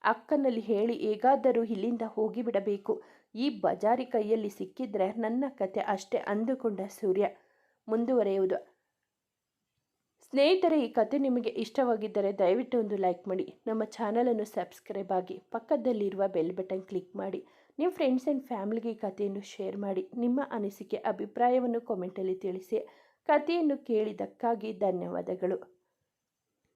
ಅಕ್ಕನಲ್ಲಿ ಹೇಳಿ ಹೇಗಾದರೂ ಇಲ್ಲಿಂದ ಹೋಗಿಬಿಡಬೇಕು. ಈ ಬಜಾರಿ ಕೈಯಲ್ಲಿ ಸಿಕ್ಕಿದ್ರೆ ನನ್ನ ಕತೆ ಅಷ್ಟೇ ಅಂದುಕೊಂಡ ಸೂರ್ಯ. ಮುಂದುವರೆಯುವುದು. ಸ್ನೇಹಿತರೆ, ಈ ಕತೆ ನಿಮಗೆ ಇಷ್ಟವಾಗಿದ್ದರೆ ದಯವಿಟ್ಟು ಒಂದು ಲೈಕ್ ಮಾಡಿ, ನಮ್ಮ ಚಾನಲನ್ನು ಸಬ್ಸ್ಕ್ರೈಬ್ ಆಗಿ, ಪಕ್ಕದಲ್ಲಿರುವ ಬೆಲ್ ಬಟನ್ ಕ್ಲಿಕ್ ಮಾಡಿ, ನಿಮ್ಮ ಫ್ರೆಂಡ್ಸ್ ಆ್ಯಂಡ್ ಫ್ಯಾಮಿಲಿಗೆ ಈ ಕಥೆಯನ್ನು ಶೇರ್ ಮಾಡಿ, ನಿಮ್ಮ ಅನಿಸಿಕೆ ಅಭಿಪ್ರಾಯವನ್ನು ಕಾಮೆಂಟಲ್ಲಿ ತಿಳಿಸಿ. ಕಥೆಯನ್ನು ಕೇಳಿದ್ದಕ್ಕಾಗಿ ಧನ್ಯವಾದಗಳು.